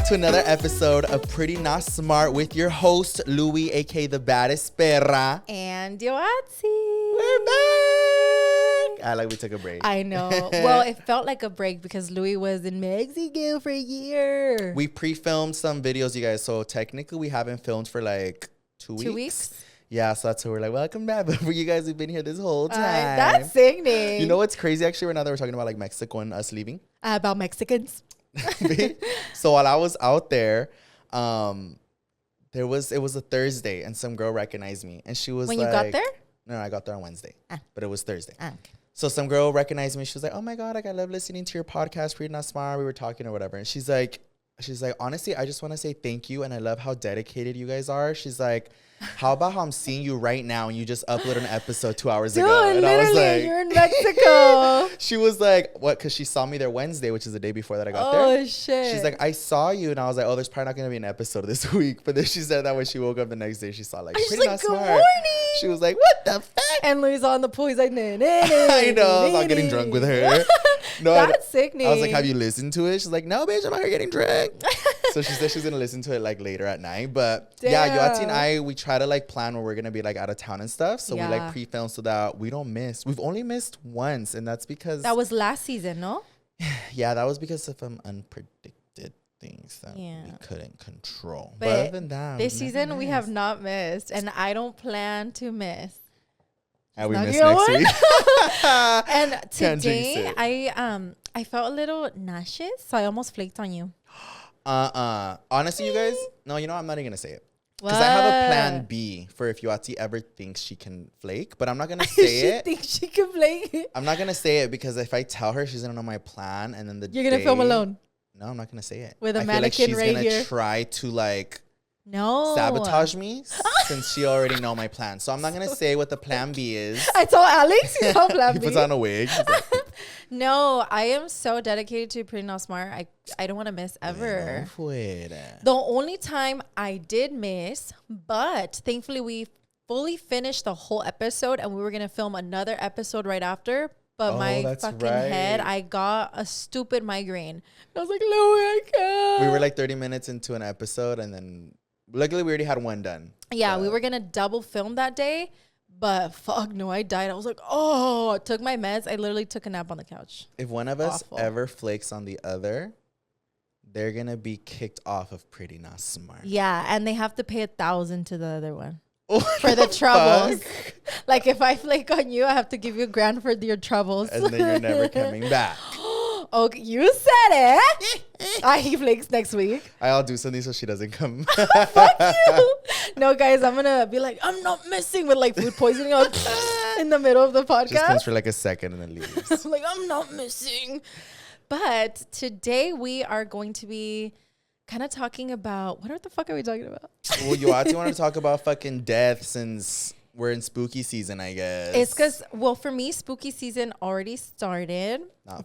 back to another episode of Pretty Not Smart with your host, Louie, aka the baddest perra. And Yoatzi. We're back. I like we took a break. I know. Well, it felt like a break because Louie was in Mexico for a year. We pre-filmed some videos, you guys. So technically, we haven't filmed for like 2 weeks. 2 weeks? Yeah, so that's why we're like, welcome back. But for you guys who've been here this whole time. That's sickening. You know what's crazy actually right now that we're talking about like Mexico and us leaving? About Mexicans. So while I was out there, it was a Thursday and some girl recognized me and she was when like, you got there? No, I got there on Wednesday, but it was Thursday. Okay. So some girl recognized me. She was like, oh my God, like I love listening to your podcast, Pretty Not Smart. We were talking or whatever. And she's like, honestly, I just want to say thank you. And I love how dedicated you guys are. She's like, how about how I'm seeing you right now and you just uploaded an episode 2 hours ago? And literally, I was like, you're in Mexico. She was like, what? Because she saw me there Wednesday, which is the day before that I got there. Oh, shit. She's like, I saw you. And I was like, oh, there's probably not going to be an episode this week. But then she said that when she woke up the next day, she saw like, Pretty Not Smart. Good morning. She was like, what the fuck? And Louis on the pool. He's like, nah, nah, nah, I know. I was all getting drunk with her. No, that's sickening. I was like, have you listened to it? She's like, no, bitch, I'm out here getting drunk. So she said she's going to listen to it like later at night. But yeah, Yoatzi and I, we try to like plan where we're going to be like out of town and stuff. So we like pre-film so that we don't miss. We've only missed once. And that's because. That was last season, no? Yeah, that was because of unpredicted things that we couldn't control. But other than that, this season we have not missed. And I don't plan to miss. And we miss next week. And today I felt a little nauseous, so I almost flaked on you. Honestly, you guys, no, you know, I'm not even gonna say it. Because I have a plan B for if Yoatzi ever thinks she can flake, but I'm not gonna say it. She thinks she can flake. I'm not gonna say it because if I tell her, she's gonna know my plan, and then you're gonna film alone. No, I'm not gonna say it. With a mannequin right here. She's gonna try to like sabotage me since she already know my plan. So I'm not gonna say what the plan B is. I told Alex he's on plan B. He puts on a wig. No, I am so dedicated to Pretty Not Smart. I don't want to miss ever. The only time I did miss, but thankfully we fully finised the whole episode and we were going to film another episode right after. But my fucking head, I got a stupid migraine. I was like, Louie, I can't. We were like 30 minutes into an episode and then luckily we already had one done. Yeah, we were going to double film that day. But fuck no, I died. I was like, I took my meds. I literally took a nap on the couch. If one of us ever flakes on the other, they're going to be kicked off of Pretty Not Smart. Yeah, and they have to pay $1,000 to the other one for the troubles. Like if I flake on you, I have to give you $1,000 for your troubles. And then you're never coming back. Okay, you said it. He flakes next week. I'll do something so she doesn't come. Fuck you. No, guys, I'm gonna be like, I'm not missing with like food poisoning in the middle of the podcast. Just comes for like a second and then leaves. Like, I'm not missing. But today we are going to be kind of talking about, what the fuck are we talking about? Well, Yoatzi wanted to talk about fucking death since we're in spooky season, I guess. It's because, well, for me, spooky season already started.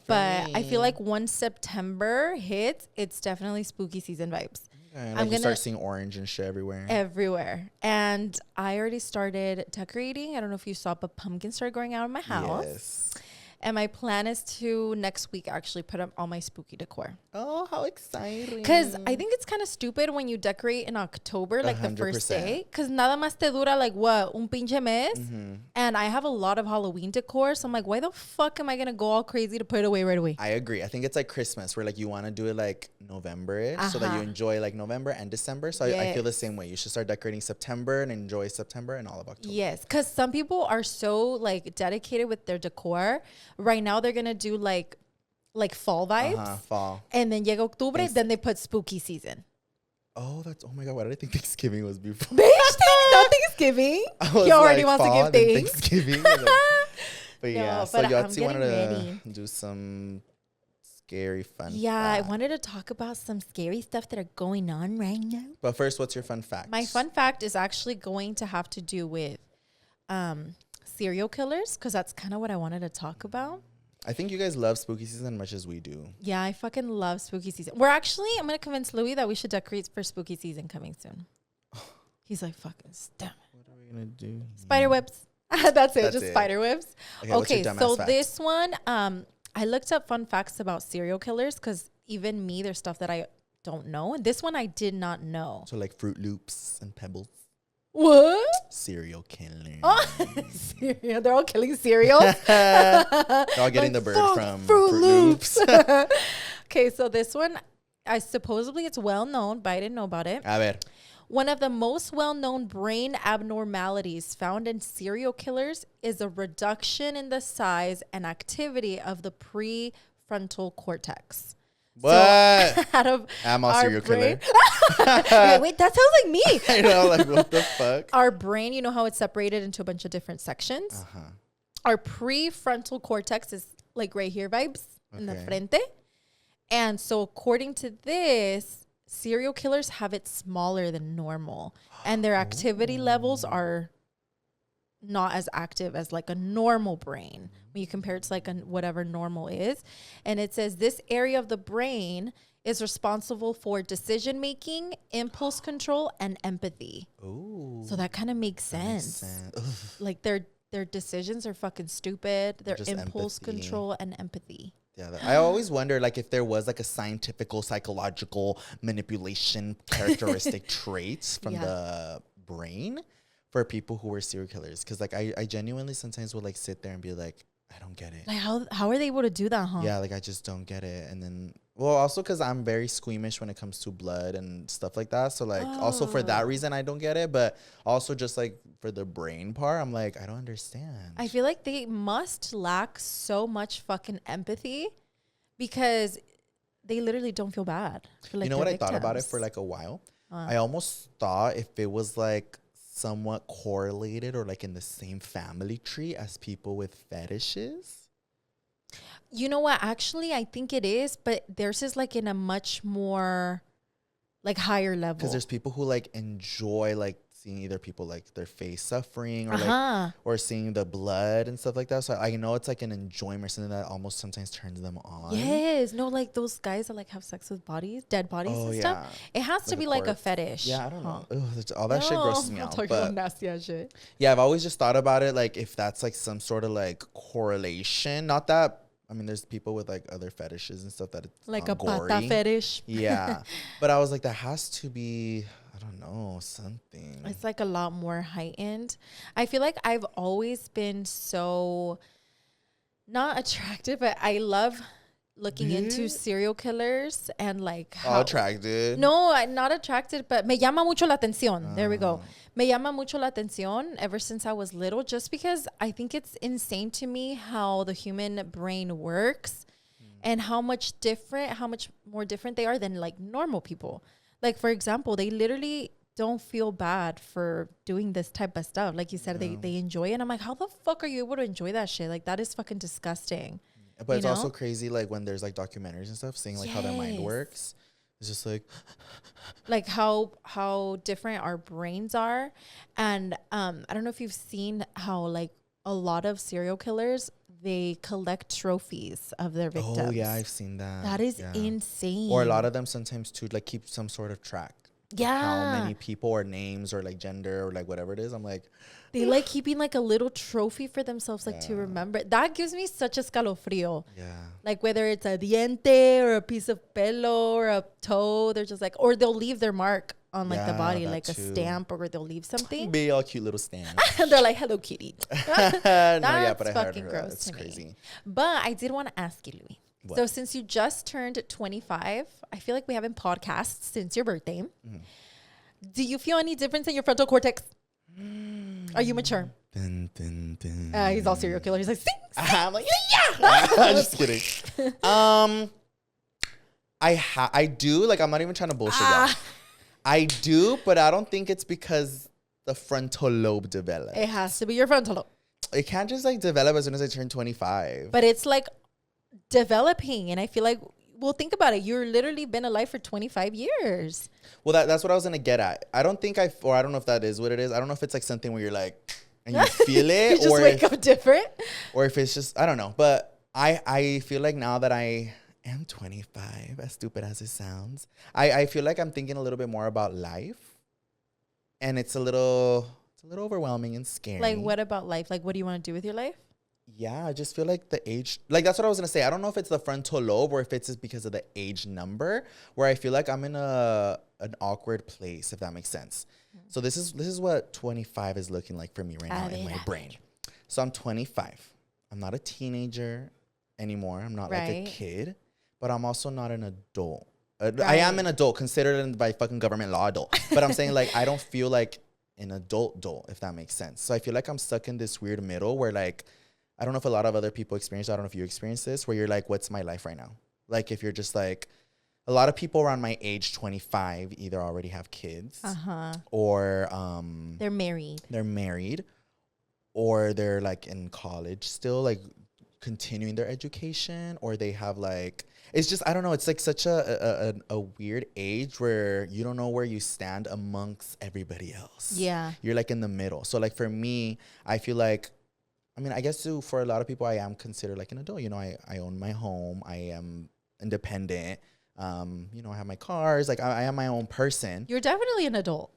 But I feel like once September hits, it's definitely spooky season vibes. Okay, I'm gonna start seeing orange and shit everywhere. And I already started decorating. I don't know if you saw, but pumpkins started growing out of my house. Yes. And my plan is to next week actually put up all my spooky decor. Oh, how exciting. Because I think it's kind of stupid when you decorate in October, like 100%. The first day. Because nada más te dura like what? Un pinche mes? Mm-hmm. And I have a lot of Halloween decor. So I'm like, why the fuck am I going to go all crazy to put it away right away? I agree. I think it's like Christmas where like you want to do it like November-ish so that you enjoy like November and December. So I feel the same way. You should start decorating September and enjoy September and all of October. Yes. Because some people are so like dedicated with their decor. Right now they're gonna do like fall vibes, fall, and then llega Octubre, then they put spooky season. Oh my God! Why did I think Thanksgiving was before? Bitch, not Thanksgiving. He already wants to give thanks. Thanksgiving. But yeah, so Yoatzi wanted to do some scary fun. Yeah, I wanted to talk about some scary stuff that are going on right now. But first, what's your fun fact? My fun fact is actually going to have to do with serial killers, because that's kind of what I wanted to talk about. I think you guys love spooky season as much as we do. Yeah, I fucking love spooky season. I'm going to convince Louie that we should decorate for spooky season coming soon. He's like, fucking damn it. What are we going to do? Spider webs. That's it. Spider webs. Okay, so this one, I looked up fun facts about serial killers because even me, there's stuff that I don't know. And this one I did not know. So like Fruit Loops and Pebbles. What? Serial killer. Oh, cereal. They're all killing cereal. They're all getting the bird from Fruit Loops. Okay, so this one, supposedly it's well known, but I didn't know about it. A ver. One of the most well-known brain abnormalities found in serial killers is a reduction in the size and activity of the prefrontal cortex. What? So, out of I'm a serial killer. Wait, that sounds like me. I know, like, what the fuck? Our brain, you know how it's separated into a bunch of different sections? Uh-huh. Our prefrontal cortex is like right here, vibes, in the frente. And so according to this, serial killers have it smaller than normal. And their activity levels are not as active as like a normal brain when you compare it to like whatever normal is. And it says this area of the brain is responsible for decision making, impulse control, and empathy. Ooh, so that kind of makes sense. Like their decisions are fucking stupid. Their impulse control and empathy. Yeah, I always wonder, like, if there was like a scientific, psychological manipulation characteristic traits from the brain for people who were serial killers. Because, like, I genuinely sometimes will, like, sit there and be like, I don't get it. Like, how are they able to do that, huh? Yeah, like, I just don't get it. And then, well, also because I'm very squeamish when it comes to blood and stuff like that. So, like, also for that reason, I don't get it. But also just, like, for the brain part, I'm like, I don't understand. I feel like they must lack so much fucking empathy because they literally don't feel bad for, like, you know what victims. I thought about it for, like, a while? I almost thought if it was, like, somewhat correlated or, like, in the same family tree as people with fetishes. You know what? Actually, I think it is, but theirs is like in a much more like higher level. Because there's people who like enjoy like seeing either people like their face suffering or like or seeing the blood and stuff like that. So I know it's like an enjoyment or something that almost sometimes turns them on. Yes, no, like those guys that like have sex with dead bodies and stuff. It has to be like a fetish. Yeah, I don't know. Ugh, all that shit grosses me out. But nasty ass shit. Yeah, I've always just thought about it like if that's like some sort of like correlation. Not that. I mean, there's people with like other fetishes and stuff that it's like a gory. pata fetish. Yeah. But I was like, that has to be, I don't know, something. It's like a lot more heightened. I feel like I've always been so not attracted, but I love looking into serial killers and like how attracted. No, I'm not attracted, but me llama mucho la atención. There we go. Me llama mucho la atención ever since I was little, just because I think it's insane to me how the human brain works and how much more different they are than like normal people. Like, for example, they literally don't feel bad for doing this type of stuff. Like you said, they enjoy it. And I'm like, how the fuck are you able to enjoy that shit? Like, that is fucking disgusting. But it's also crazy, like, when there's, like, documentaries and stuff, seeing, like, how their mind works. It's just, like how different our brains are. And I don't know if you've seen how, like, a lot of serial killers, they collect trophies of their victims. Oh, yeah, I've seen that. That is insane. Or a lot of them sometimes, too, like, keep some sort of track. Yeah. How many people or names or, like, gender or, like, whatever it is. I'm like... They like keeping like a little trophy for themselves, like to remember. That gives me such a escalofrío. Yeah. Like whether it's a diente or a piece of pelo or a toe, they're just like, or they'll leave their mark on like the body, like a stamp, or they'll leave something. Be all cute little stamp. And they're like, Hello Kitty. That's fucking gross to me. But I did want to ask you, Louie. What? So since you just turned 25, I feel like we haven't podcasted since your birthday. Mm-hmm. Do you feel any difference in your frontal cortex? Are you mature? Dun, dun, dun. He's all serial killer. He's like, sing. I'm like, yeah. I'm just kidding. I do. Like, I'm not even trying to bullshit y'all. I do, but I don't think it's because the frontal lobe developed. It has to be your frontal lobe. It can't just like develop as soon as I turn 25. But it's like developing, and I feel like, well, think about it. You're literally been alive for 25 years. Well, that's what I was going to get at. I don't think I don't know if that is what it is. I don't know if it's like something where you're like, and you feel it. You just wake up different. Or if it's just, I don't know. But I feel like now that I am 25, as stupid as it sounds, I feel like I'm thinking a little bit more about life. And it's a little overwhelming and scary. Like, what about life? Like, what do you want to do with your life? Yeah, I just feel like the age, like that's what I was gonna say. I don't know if it's the frontal lobe or if it's just because of the age number, where I feel like I'm in an awkward place, if that makes sense. So this is what 25 is looking like for me right now in my brain. So I'm 25. I'm not a teenager anymore. I'm not like a kid, but I'm also not an adult. I am an adult, considered by fucking government law adult. But I'm saying like I don't feel like an adult, if that makes sense. So I feel like I'm stuck in this weird middle where like, I don't know if a lot of other people experience, I don't know if you experience this, where you're like, what's my life right now? Like if you're just like, a lot of people around my age, 25, either already have kids or they're married, or they're like in college still, like continuing their education, or they have like, it's just, I don't know, it's like such a weird age where you don't know where you stand amongst everybody else. Yeah. You're like in the middle. So like for me, I feel like, I mean, I guess for a lot of people, I am considered like an adult. You know, I own my home. I am independent. You know, I have my cars. Like I am my own person. You're definitely an adult.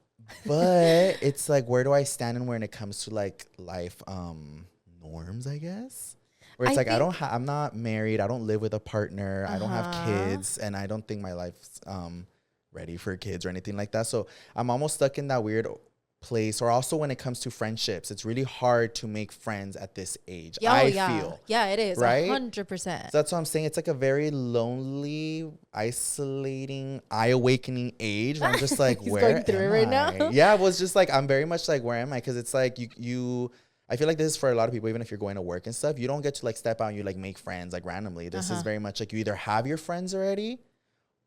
But it's like, where do I stand in when it comes to like life norms, I guess? Where it's like, I'm not married. I don't live with a partner. I don't have kids. And I don't think my life's ready for kids or anything like that. So I'm almost stuck in that weird place. Or also when it comes to friendships, it's really hard to make friends at this age. I feel. Yeah, it is. Right? 100%. So that's what I'm saying. It's like a very lonely, isolating, eye-awakening age. I'm just like, where going through am it right I? now. Yeah, it was just like, I'm very much like, where am I? Because it's like I feel like this is for a lot of people, even if you're going to work and stuff, you don't get to like step out and you like make friends like randomly. This is very much like you either have your friends already,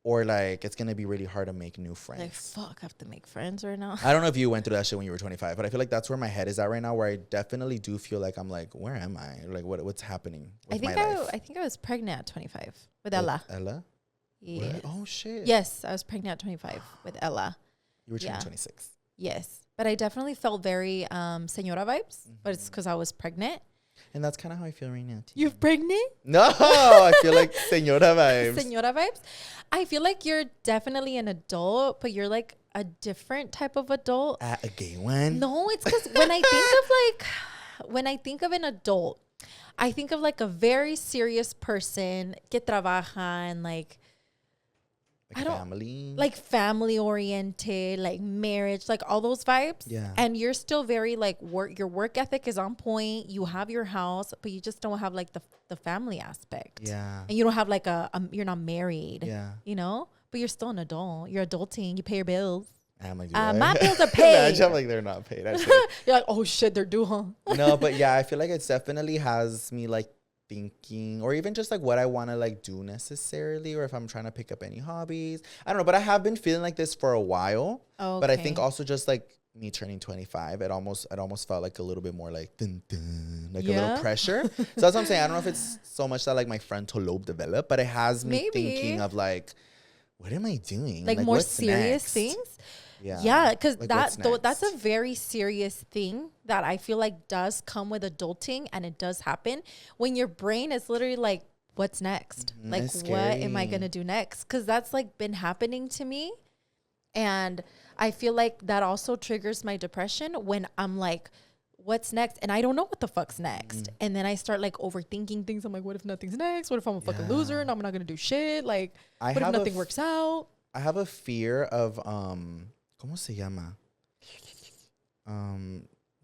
or like it's gonna be really hard to make new friends. Like, fuck, I have to make friends right now. I don't know if you went through that shit when you were 25, but I feel like that's where my head is at right now, where I definitely do feel like I'm like, where am I? Like what's happening with my life? I think I was pregnant at 25 with Ella. Ella? Yes. Oh shit. Yes, I was pregnant at 25 with Ella. You were turning 26. Yes. But I definitely felt very señora vibes, but it's because I was pregnant. And that's kind of how I feel right now, too. You're pregnant? No, I feel like señora vibes. Señora vibes. I feel like you're definitely an adult, but you're like a different type of adult. A gay one? No, it's because when I think of an adult, I think of like a very serious person que trabaja and like family. Like family oriented, like marriage, like all those vibes. Yeah. And you're still very like your work ethic is on point. You have your house, but you just don't have like the family aspect. Yeah. And you don't have like you're not married. Yeah. You know, but you're still an adult. You're adulting. You pay your bills. I'm like, my bills are paid. I'm like, they're not paid. Actually. You're like, oh shit, they're due, huh? No, but yeah, I feel like it definitely has me like thinking, or even just like what I want to like do necessarily, or if I'm trying to pick up any hobbies. I don't know, but I have been feeling like this for a while. Okay. But I think also just like me turning 25, it almost felt like a little bit more like dun, dun, like a little pressure. So that's what I'm saying. I don't know if it's so much that like my frontal lobe developed, but it has me thinking of like, what am I doing? Like more serious things. Yeah, because like that's a very serious thing that I feel like does come with adulting, and it does happen when your brain is literally like, what's next? Like, what am I going to do next? Because that's like been happening to me. And I feel like that also triggers my depression when I'm like, what's next? And I don't know what the fuck's next. And then I start like overthinking things. I'm like, what if nothing's next? What if I'm a fucking loser and I'm not going to do shit? Like, what if nothing works out? I have a fear of, ¿cómo se llama?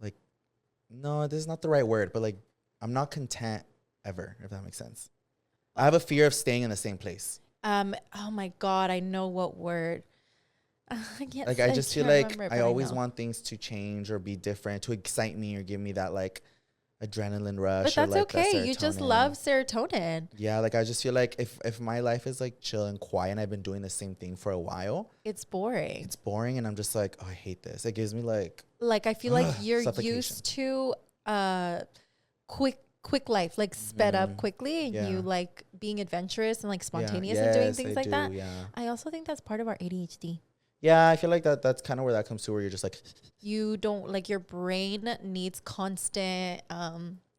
Like, no, this is not the right word, but like, I'm not content ever, if that makes sense. I have a fear of staying in the same place. Oh my God, I know what word. I just feel like I always want things to change or be different, to excite me or give me that like adrenaline rush. But that's okay. You just love serotonin. Yeah, like I just feel like if my life is like chill and quiet and I've been doing the same thing for a while, it's boring. It's boring, and I'm just like, oh, I hate this. It gives me like I feel like you're used to quick life, like sped up quickly, and you like being adventurous and like spontaneous and doing things like that. Yeah. I also think that's part of our ADHD. Yeah, I feel like that's kind of where that comes to, where you're just like, you don't like, your brain needs constant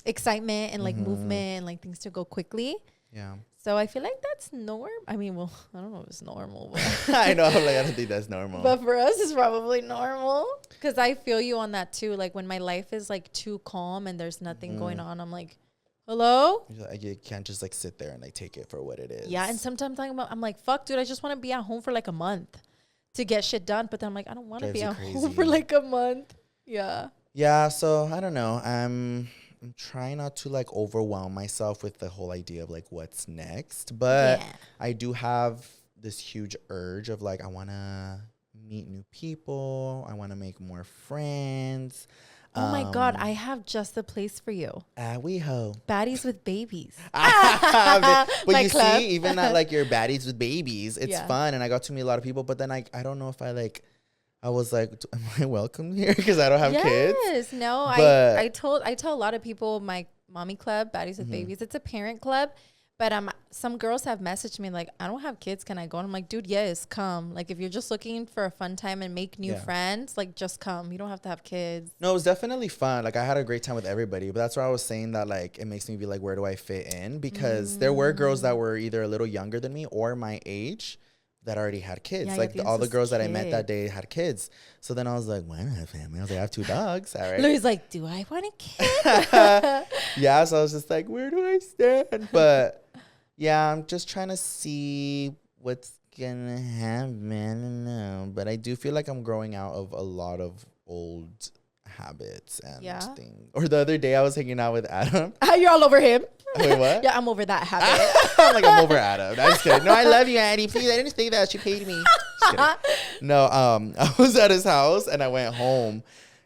excitement and like movement and like things to go quickly. Yeah. So I feel like that's normal. I mean, well, I don't know if it's normal. But I know, like I don't think that's normal. But for us, it's probably normal, because I feel you on that too. Like when my life is like too calm and there's nothing going on, I'm like, Hello? You can't just like sit there and like take it for what it is. Yeah, and sometimes I'm like, fuck, dude, I just want to be at home for like a month to get shit done. But then I'm like, I don't want to be at home for like a month. Yeah. Yeah, so I don't know. I'm trying not to like overwhelm myself with the whole idea of like what's next. But I do have this huge urge of like, I want to meet new people. I want to make more friends. Oh my God, I have just the place for you. We ho. Baddies with babies. But you see, even at like your baddies with babies, it's fun. And I got to meet a lot of people. But then I don't know if I was like, am I welcome here? Because I don't have kids. Yes, no. I tell a lot of people my mommy club, Baddies with Babies. It's a parent club. But some girls have messaged me like, I don't have kids. Can I go? And I'm like, dude, yes, come. Like, if you're just looking for a fun time and make new friends, like, just come. You don't have to have kids. No, it was definitely fun. Like, I had a great time with everybody. But that's why I was saying that, like, it makes me be like, where do I fit in? Because there were girls that were either a little younger than me or my age that already had kids. Yeah, like, all the girls that I met that day had kids. So then I was like, well, I don't have family. I was like, I have 2 dogs. All right. Louie's like, do I want a kid? Yeah, so I was just like, where do I stand? But... yeah, I'm just trying to see what's gonna happen. I don't know. But I do feel like I'm growing out of a lot of old habits and things. Or the other day I was hanging out with Adam. You're all over him. Wait, what? Yeah, I'm over that habit. I'm like, I'm over Adam. I'm just kidding. No, I love you, Addie. Please, I didn't say that. She paid me. Just kidding. No, I was at his house and I went home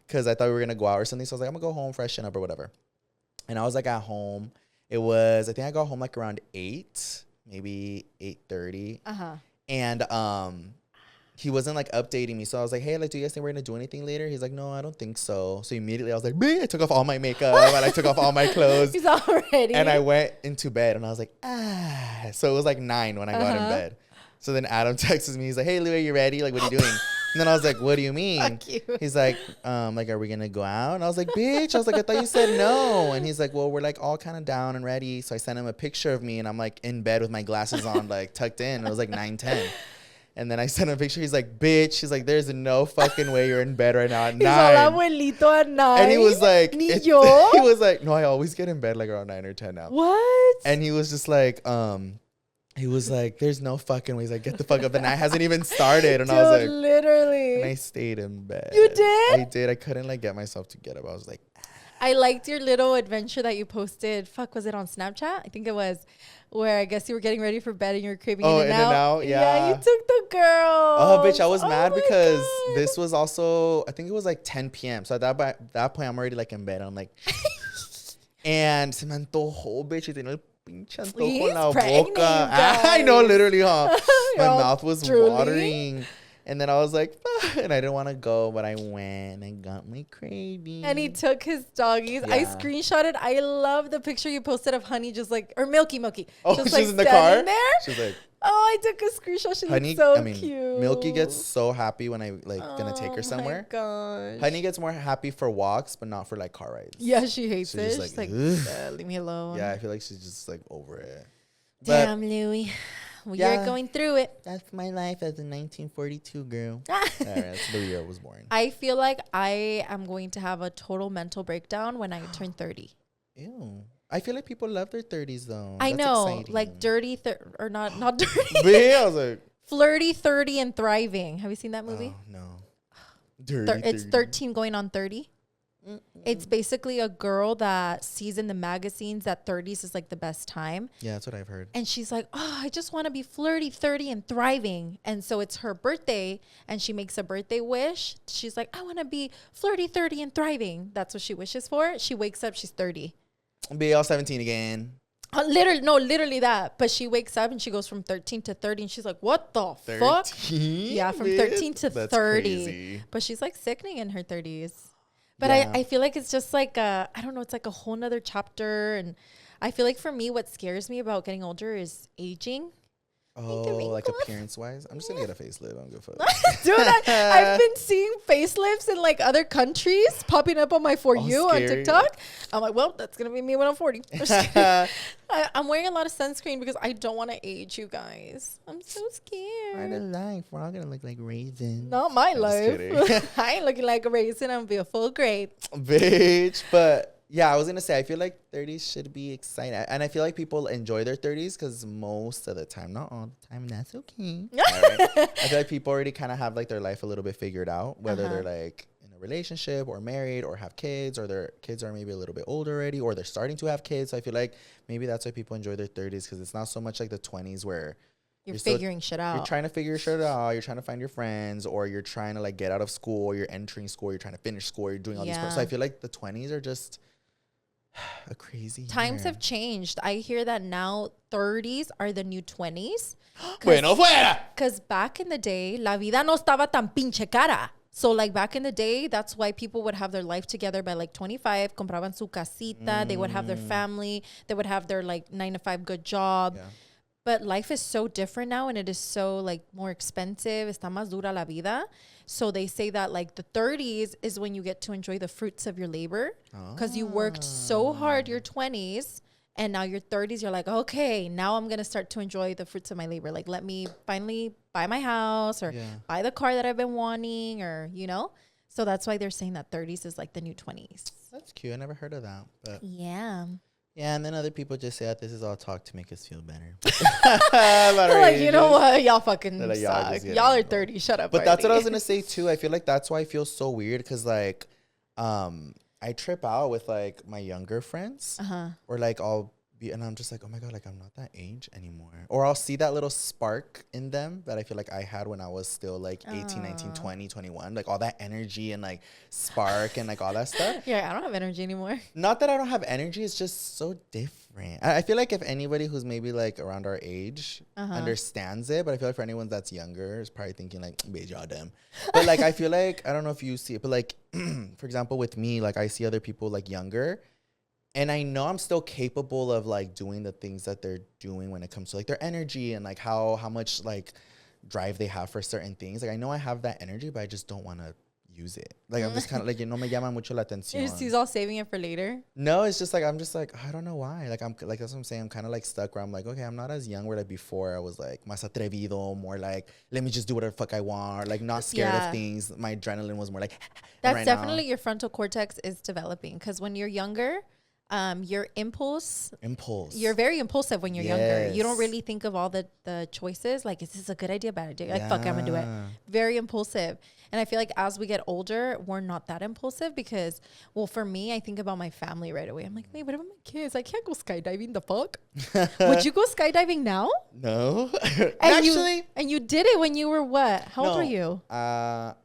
because I thought we were gonna go out or something. So I was like, I'm gonna go home, freshen up or whatever. And I was like at home. It was, I think I got home like around 8, maybe 8:30. And he wasn't like updating me. So I was like, hey, like, do you guys think we're going to do anything later? He's like, no, I don't think so. So immediately I was like, I took off all my makeup and I took off all my clothes. He's already. And I went into bed and I was like, So it was like 9 when I got in bed. So then Adam texts me. He's like, hey, Louie, are you ready? Like, what are you doing? And then I was like, what do you mean? He's like, are we going to go out? And I was like, bitch. I was like, I thought you said no. And he's like, well, we're like all kind of down and ready. So I sent him a picture of me and I'm like in bed with my glasses on, like tucked in. It was like 9:10. And then I sent him a picture. He's like, bitch. He's like, there's no fucking way you're in bed right now at 9. Abuelito at 9. And he was like, he was like, no, I always get in bed like around 9 or 10 now. What? And he was just like, he was like, there's no fucking way. He's like, get the fuck up. The night hasn't even started. And I was like, literally. And I stayed in bed. You did? I did. I couldn't like get myself to get up. I was like, I liked your little adventure that you posted. Was it on Snapchat? I think it was. Where I guess you were getting ready for bed and you were craving in and out. Yeah, you took the girl. Oh, bitch, I was mad because this was also, I think it was like 10 p.m. So at that point, I'm already like in bed. I'm like, and se me antojó, bitch. Y tenía el pinche antojo en la boca. I know, literally, huh? My mouth was watering. And then I was like, and I didn't want to go, but I went and got my craving. And he took his doggies. Yeah. I screenshotted. I love the picture you posted of Honey just like, or Milky. Oh, just she's like in the car? there. She's like, oh, I took a screenshot. She Honey, looks so cute. Milky gets so happy when I like gonna take her somewhere. Oh my gosh. Honey gets more happy for walks, but not for like car rides. Yeah, she hates it. She's like leave me alone. Yeah, I feel like she's just like over it. Damn, Louie. Well, you're going through it. That's my life as a 1942 girl. All right, that's the year I was born. I feel like I am going to have a total mental breakdown when I turn 30. Ew. I feel like people love their 30s though. I know, exciting. Like dirty or not dirty. I was like, Flirty, 30, and Thriving. Have you seen that movie? Oh, no. Dirty. It's 13 going on 30. It's basically a girl that sees in the magazines that 30s is like the best time. Yeah, that's what I've heard. And she's like, oh, I just want to be flirty, 30, and thriving. And so it's her birthday and she makes a birthday wish. She's like, I want to be flirty, 30, and thriving. That's what she wishes for. She wakes up, she's 30. Be all 17 again. Literally that. But she wakes up and she goes from 13 to 30 and she's like, what the 13? Fuck? Yeah, from 13 to That's 30. Crazy. But she's like sickening in her 30s. But yeah. I feel like it's just like, I don't know, it's like a whole nother chapter. And I feel like for me, what scares me about getting older is aging. Oh, like appearance-wise? I'm just going to get a facelift. I'm good for Dude, I've been seeing facelifts in like other countries popping up on my For You on TikTok. I'm like, well, that's going to be me when I'm 40. I'm wearing a lot of sunscreen because I don't want to age, you guys. I'm so scared. Right in life. We're all going to look like raisins. Not my life. I ain't looking like a raisin. I'm going to be a full grape. Bitch. But Yeah, I was going to say, I feel like 30s should be exciting. And I feel like people enjoy their 30s because most of the time, not all the time, and that's okay. Right? I feel like people already kind of have like their life a little bit figured out, whether they're like in a relationship or married or have kids, or their kids are maybe a little bit older already, or they're starting to have kids. So I feel like maybe that's why people enjoy their 30s, because it's not so much like the 20s where you're figuring shit out. You're trying to figure shit out. You're trying to find your friends, or you're trying to like get out of school, or you're entering school, you're trying to finish school, you're doing all these. So I feel like the 20s are just a crazy times have changed. I hear that now 30s are the new 20s. Bueno fuera. Because back in the day, la vida no estaba tan pinche cara. So like back in the day, that's why people would have their life together by like 25, compraban su casita, they would have their family, they would have their like 9-to-5 good job. Yeah. But life is so different now, and it is so like more expensive. Está más dura la vida. So they say that like the 30s is when you get to enjoy the fruits of your labor, because you worked so hard your 20s, and now your 30s, you're like, okay, now I'm going to start to enjoy the fruits of my labor. Like, let me finally buy my house, or buy the car that I've been wanting, or, you know. So that's why they're saying that 30s is like the new 20s. That's cute. I never heard of that. But yeah. Yeah, and then other people just say that this is all talk to make us feel better. Like, you know what? Y'all fucking like, suck. Y'all are 30. Shut up. But already. That's what I was going to say, too. I feel like that's why I feel so weird, because, like, I trip out with, like, my younger friends. Or, like, and I'm just like, oh my God, like I'm not that age anymore. Or I'll see that little spark in them that I feel like I had when I was still like 18, 19, 20, 21. Like all that energy and like spark and like all that stuff. Yeah, I don't have energy anymore. Not that I don't have energy, it's just so different. I feel like if anybody who's maybe like around our age understands it, but I feel like for anyone that's younger is probably thinking like, bitch, y'all dumb. But like I feel like, I don't know if you see it, but like for example with me, like I see other people like younger, and I know I'm still capable of like doing the things that they're doing when it comes to like their energy and like how much like drive they have for certain things. Like I know I have that energy, but I just don't want to use it. Like I'm just kind of like, no me llama mucho la atención. He's all saving it for later. No, it's just like, I'm just like, I don't know why. Like I'm like, that's what I'm saying. I'm kind of like stuck where I'm like, okay, I'm not as young where like before I was like más atrevido, more like, let me just do whatever the fuck I want. Or, like not scared of things. My adrenaline was more like, that's right definitely now. Your frontal cortex is developing, because when you're younger, your impulse, you're very impulsive when you're younger. You don't really think of all the choices. Like, is this a good idea, bad idea? Like, fuck, I'm gonna do it. Very impulsive. And I feel like as we get older, we're not that impulsive, because, well, for me, I think about my family right away. I'm like, wait, what about my kids? I can't go skydiving. The fuck? Would you go skydiving now? No. Actually. And you did it when you were what? How old were you? I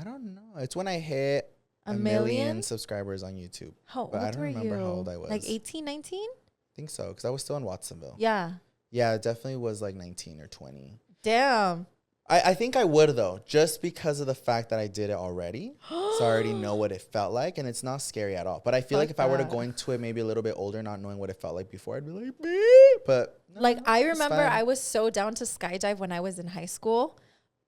don't know. It's when I hit a million subscribers on YouTube. How old but I don't were remember you? how old I was. Like 18, 19? I think so, because I was still in Watsonville. Yeah. Yeah, it definitely was like 19 or 20. Damn. I think I would, though, just because of the fact that I did it already. So I already know what it felt like, and it's not scary at all. But I feel like if I were to go into it maybe a little bit older, not knowing what it felt like before, I'd be like, beep. But no, like, I remember I was so down to skydive when I was in high school.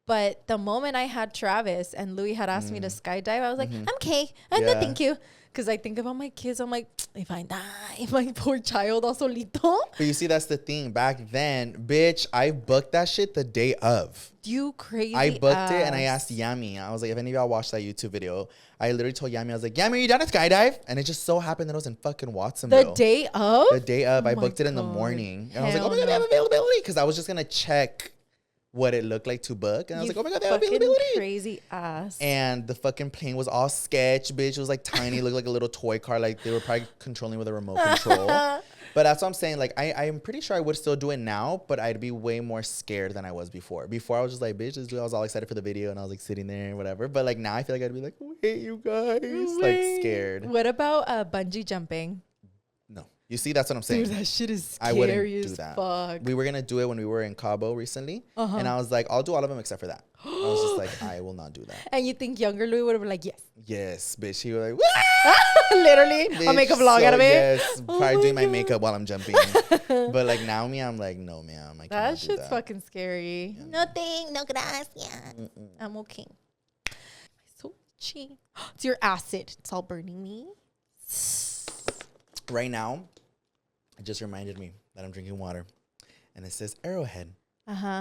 But the moment I had Travis and Louie had asked me to skydive, I was like, I'm okay. I'm good, thank you. Because I think about my kids. I'm like, if I die, my poor child all solito. But you see, that's the thing. Back then, bitch, I booked that shit the day of. You crazy I booked it, and I asked Yami. I was like, if any of y'all watched that YouTube video, I literally told Yami, I was like, Yami, are you down to skydive? And it just so happened that I was in fucking Watsonville. The day of? The day of. I booked it in the morning. And I was like, oh my God, they have availability. Because I was just going to check what it looked like to book, and I was like, oh my God, they have availability. Crazy ass. And the fucking plane was all sketch, bitch. It was like tiny, looked like a little toy car, like they were probably controlling with a remote control. But that's what I'm saying. Like I'm pretty sure I would still do it now, but I'd be way more scared than I was before. Before I was just like, bitch, just do it. I was all excited for the video, and I was like sitting there and whatever. But like now I feel like I'd be like, wait, you guys, like scared. What about bungee jumping? No. You see, that's what I'm saying. Dude, that shit is scary. I wouldn't do that. Fuck. We were gonna do it when we were in Cabo recently, and I was like, I'll do all of them except for that. I was just like, I will not do that. And you think younger Louie would have been like, yes. Yes, bitch. He was like, literally, bitch, I'll make a vlog out of it. Yes, probably doing my makeup while I'm jumping. But like now, me, I'm like, no, ma'am. I that shit's fucking scary. Yeah. Nothing, no gracias. I'm okay. So itchy. It's your acid. It's all burning me. Right now, it just reminded me that I'm drinking water, and it says Arrowhead.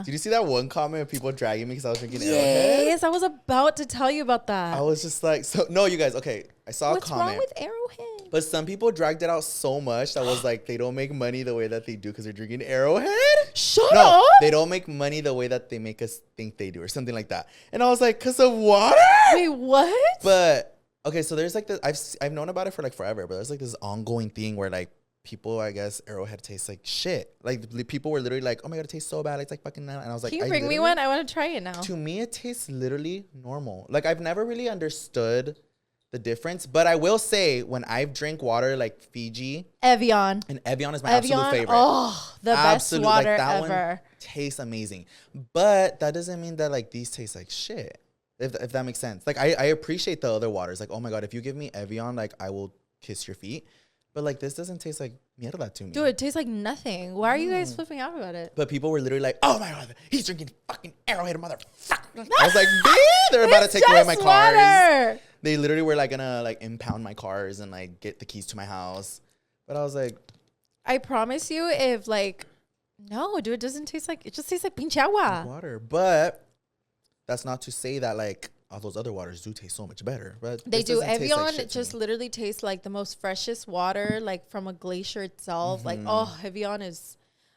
Did you see that one comment of people dragging me because I was drinking Arrowhead? Yes, I was about to tell you about that. I was just like, so no, you guys. Okay, I saw a comment. What's wrong with Arrowhead? But some people dragged it out so much that was like, they don't make money the way that they do because they're drinking Arrowhead. Shut up. They don't make money the way that they make us think they do or something like that. And I was like, because of water? Wait, what? But, okay, so there's like this, I've known about it for like forever, but there's like this ongoing thing where like people, I guess, Arrowhead tastes like shit. Like people were literally like, oh my God, it tastes so bad. It's like fucking, and I was like, can you bring me one? I want to try it now. To me, it tastes literally normal. Like I've never really understood the difference, but I will say when I've drank water like Fiji, Evian, and Evian is my absolute favorite. Oh, the best water like, ever. One tastes amazing, but that doesn't mean that like these taste like shit. If that makes sense. Like I appreciate the other waters. Like, oh my God, if you give me Evian, like I will kiss your feet. But like this doesn't taste like mierda to me. Dude, it tastes like nothing. Why are you guys flipping out about it? But people were literally like, oh my God, he's drinking fucking Arrowhead, motherfucker. I was like, bitch, they're about to take away my cars. They literally were like gonna like impound my cars and like get the keys to my house. But I was like, I promise you, if like, no, dude, it doesn't taste like, it just tastes like pinche agua. Water. But that's not to say that like all those other waters do taste so much better. But they do. Evian like just literally tastes like the most freshest water, like from a glacier itself. Like, oh, Evian is,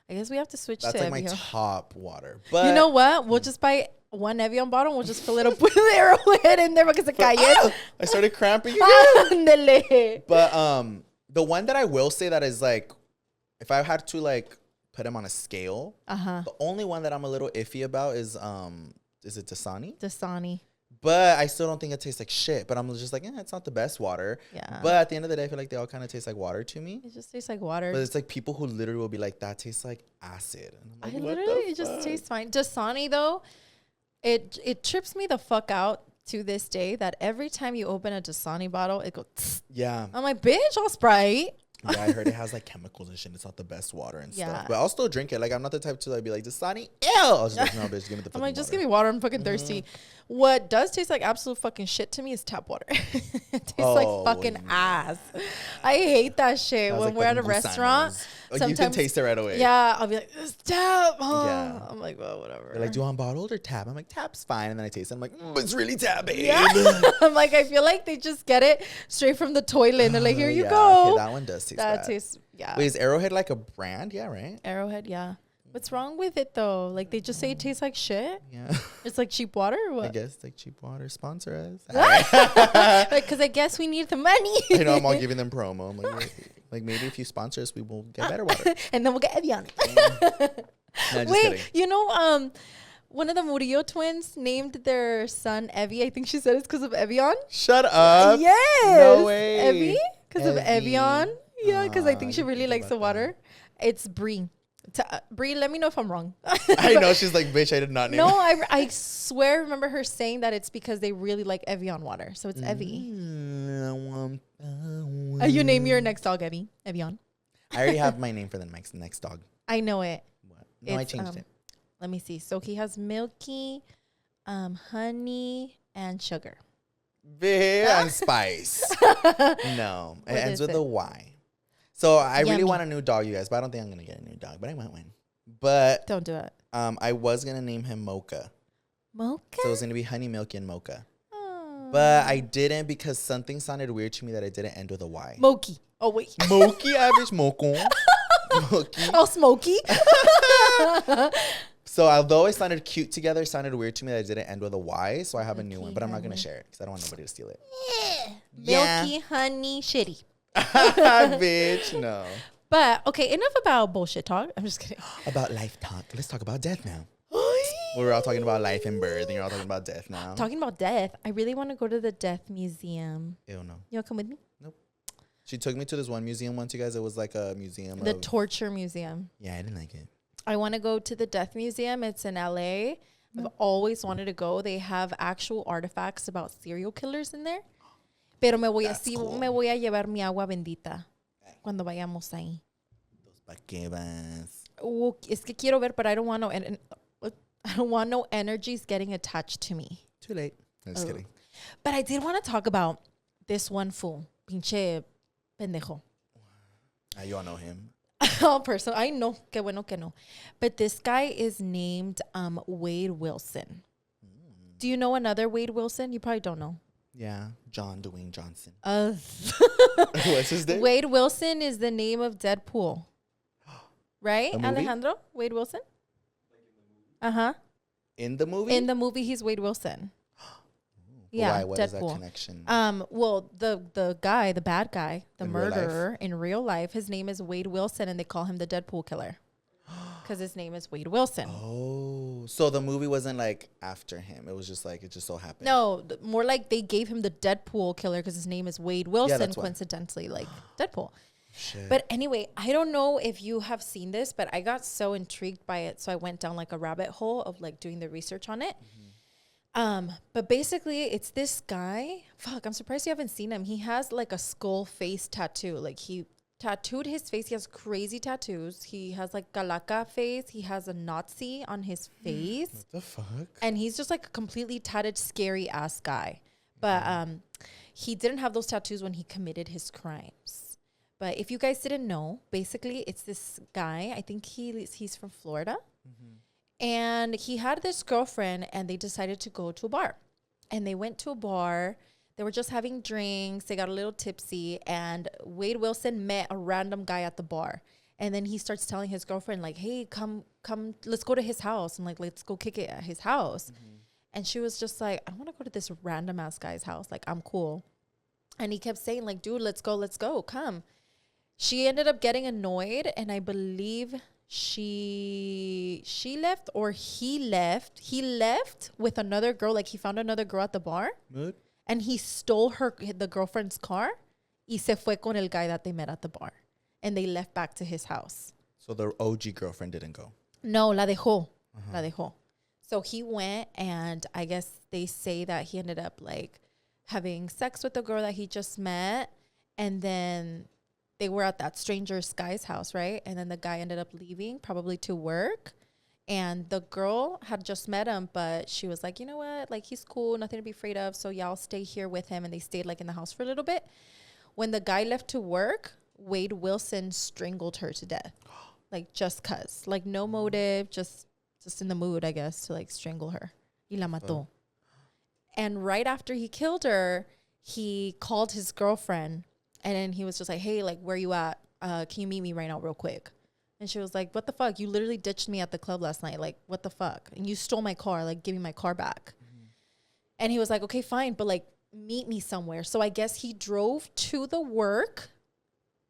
I guess we have to switch that's to like Evian. my top water. But you know what? We'll just buy one Evian bottle and we'll just fill it up with Arrowhead in there because I started cramping again. But the one that I will say that is like, if I had to like put him on a scale, the only one that I'm a little iffy about is it Dasani? Dasani. But I still don't think it tastes like shit. But I'm just like, it's not the best water. Yeah. But at the end of the day, I feel like they all kind of taste like water to me. It just tastes like water. But it's like people who literally will be like, that tastes like acid. And I'm like, it just tastes fine. Dasani though, it trips me the fuck out to this day that every time you open a Dasani bottle, it goes. Tss. Yeah. I'm like, bitch, all Sprite. Yeah, I heard it has like chemicals and shit. It's not the best water and stuff. But I'll still drink it. Like I'm not the type to like be like Dasani. Ew. I was just like, no, bitch, give me the fucking I'm like, water. just give me water. I'm fucking thirsty. What does taste like absolute fucking shit to me is tap water. It tastes like fucking ass. I hate that shit. When like we're at a restaurant, like you can taste it right away. Yeah, I'll be like, it's tap. Yeah. I'm like, well, whatever. They're like, do you want bottled or tap? I'm like, tap's fine. And then I taste it. I'm like, it's really tap, babe. Yeah. I'm like, I feel like they just get it straight from the toilet. And they're like, here you go. Okay, that one does taste bad. Yeah. Wait, is Arrowhead like a brand? Yeah, right? Arrowhead, yeah. What's wrong with it though? Like they just say it tastes like shit. Yeah. It's like cheap water or what? I guess like cheap water. Sponsor us. Like, because I guess we need the money. I know, I'm all giving them promo. I'm like maybe if you sponsor us, we will get better water. And then we'll get Evian. No, wait, kidding. you know, one of the Murillo twins named their son Evie. I think she said it's because of Evian. Shut up. Yes. No way. Evie? Because of Evian. Yeah, because I think she really likes the water. It's Brie. Brie, let me know if I'm wrong. I know, she's like, bitch, I did not name No, I swear, I remember her saying that it's because they really like Evian water. So it's Evie. You name your next dog Evie. Evian. I already have my name for the next dog. I know it. What? No, I changed it. Let me see. So he has Milky, honey, and sugar. And spice. No, it ends with a Y. So I really want a new dog, you guys, but I don't think I'm gonna get a new dog. But I might win. But don't do it. I was gonna name him Mocha. Mocha. So it was gonna be Honey, Milky, and Mocha. But I didn't because something sounded weird to me that I didn't end with a Y. Moki. Oh wait. Moki, average Moco. Moki. Oh, Smoky. So although it sounded cute together, it sounded weird to me that it didn't end with a Y. So I have a new one, but I'm not gonna share it because I don't want nobody to steal it. Milky, honey, shitty. Bitch, no. But okay, enough about bullshit talk. I'm just kidding. About life talk. Let's talk about death now. We're all talking about life and birth, and you're all talking about death now. Talking about death, I really want to go to the death museum. Ew, no. You want to come with me? Nope. She took me to this one museum once, you guys. It was like a museum. The torture museum. Yeah, I didn't like it. I want to go to the death museum. It's in LA. I've always wanted to go. They have actual artifacts about serial killers in there. Pero me voy a llevar mi agua bendita cuando vayamos ahí. Pa' qué vas? Es que quiero ver, but I don't want no energies getting attached to me. Too late. Just kidding. But I did want to talk about this one fool. Pinche pendejo. You all know him. Oh, person. I know. Que bueno que no. But this guy is named Wade Wilson. Do you know another Wade Wilson? You probably don't know. Yeah, John Dwayne Johnson. What's his name? Wade Wilson is the name of Deadpool. Right, Alejandro? Wade Wilson? Uh-huh. In the movie? In the movie, he's Wade Wilson. Yeah, why? What Deadpool. Is that connection? Well, the guy, the bad guy, the murderer in real life, his name is Wade Wilson, and they call him the Deadpool killer because his name is Wade Wilson. Oh, so the movie wasn't like after him; it was just like it just so happened. No, more like they gave him the Deadpool killer because his name is Wade Wilson, coincidentally, like Deadpool. Shit. But anyway, I don't know if you have seen this, but I got so intrigued by it, so I went down like a rabbit hole of like doing the research on it. But basically it's this guy. Fuck, I'm surprised you haven't seen him. He has like a skull face tattoo. Like he tattooed his face. He has crazy tattoos. He has like Galaka face. He has a Nazi on his face. What the fuck? And he's just like a completely tatted, scary ass guy. But he didn't have those tattoos when he committed his crimes. But if you guys didn't know, basically it's this guy. I think he's from Florida. Mm-hmm. And he had this girlfriend, and they decided to go to a bar. And they went to a bar. They were just having drinks. They got a little tipsy. And Wade Wilson met a random guy at the bar. And then he starts telling his girlfriend, like, hey, come, let's go to his house. And, like, let's go kick it at his house. Mm-hmm. And she was just like, I don't want to go to this random-ass guy's house. Like, I'm cool. And he kept saying, like, dude, let's go, come. She ended up getting annoyed, and I believe she left or he left. He left with another girl. Like he found another girl at the bar. Good. And he stole the girlfriend's car y se fue con el guy that they met at the bar. And they left back to his house. So the OG girlfriend didn't go? No, la dejó. La dejó. So he went, and I guess they say that he ended up like having sex with the girl that he just met. And then they were at that stranger's guy's house, right? And then the guy ended up leaving, probably to work. And the girl had just met him, but she was like, you know what? Like, he's cool, nothing to be afraid of. So y'all stay here with him. And they stayed like in the house for a little bit. When the guy left to work, Wade Wilson strangled her to death. Like, just cause. Like, no motive, just in the mood, I guess, to like strangle her. Y la mató. And right after he killed her, he called his girlfriend. And then he was just like, hey, like, where you at? Can you meet me right now real quick? And she was like, what the fuck? You literally ditched me at the club last night. Like, what the fuck? And you stole my car. Like, give me my car back. Mm-hmm. And he was like, okay, fine. But, like, meet me somewhere. So I guess he drove to the work,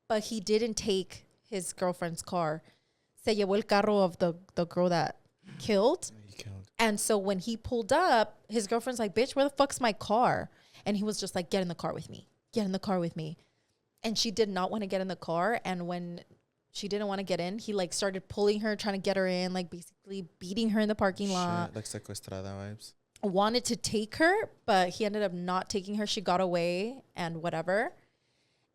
but he didn't take his girlfriend's car. Se llevó el carro of the girl that killed. And so when he pulled up, his girlfriend's like, bitch, where the fuck's my car? And he was just like, get in the car with me. Get in the car with me. And she did not want to get in the car. And when she didn't want to get in, he like started pulling her, trying to get her in, like basically beating her in the parking lot. Like sequestrada vibes. Wanted to take her, but he ended up not taking her. She got away and whatever.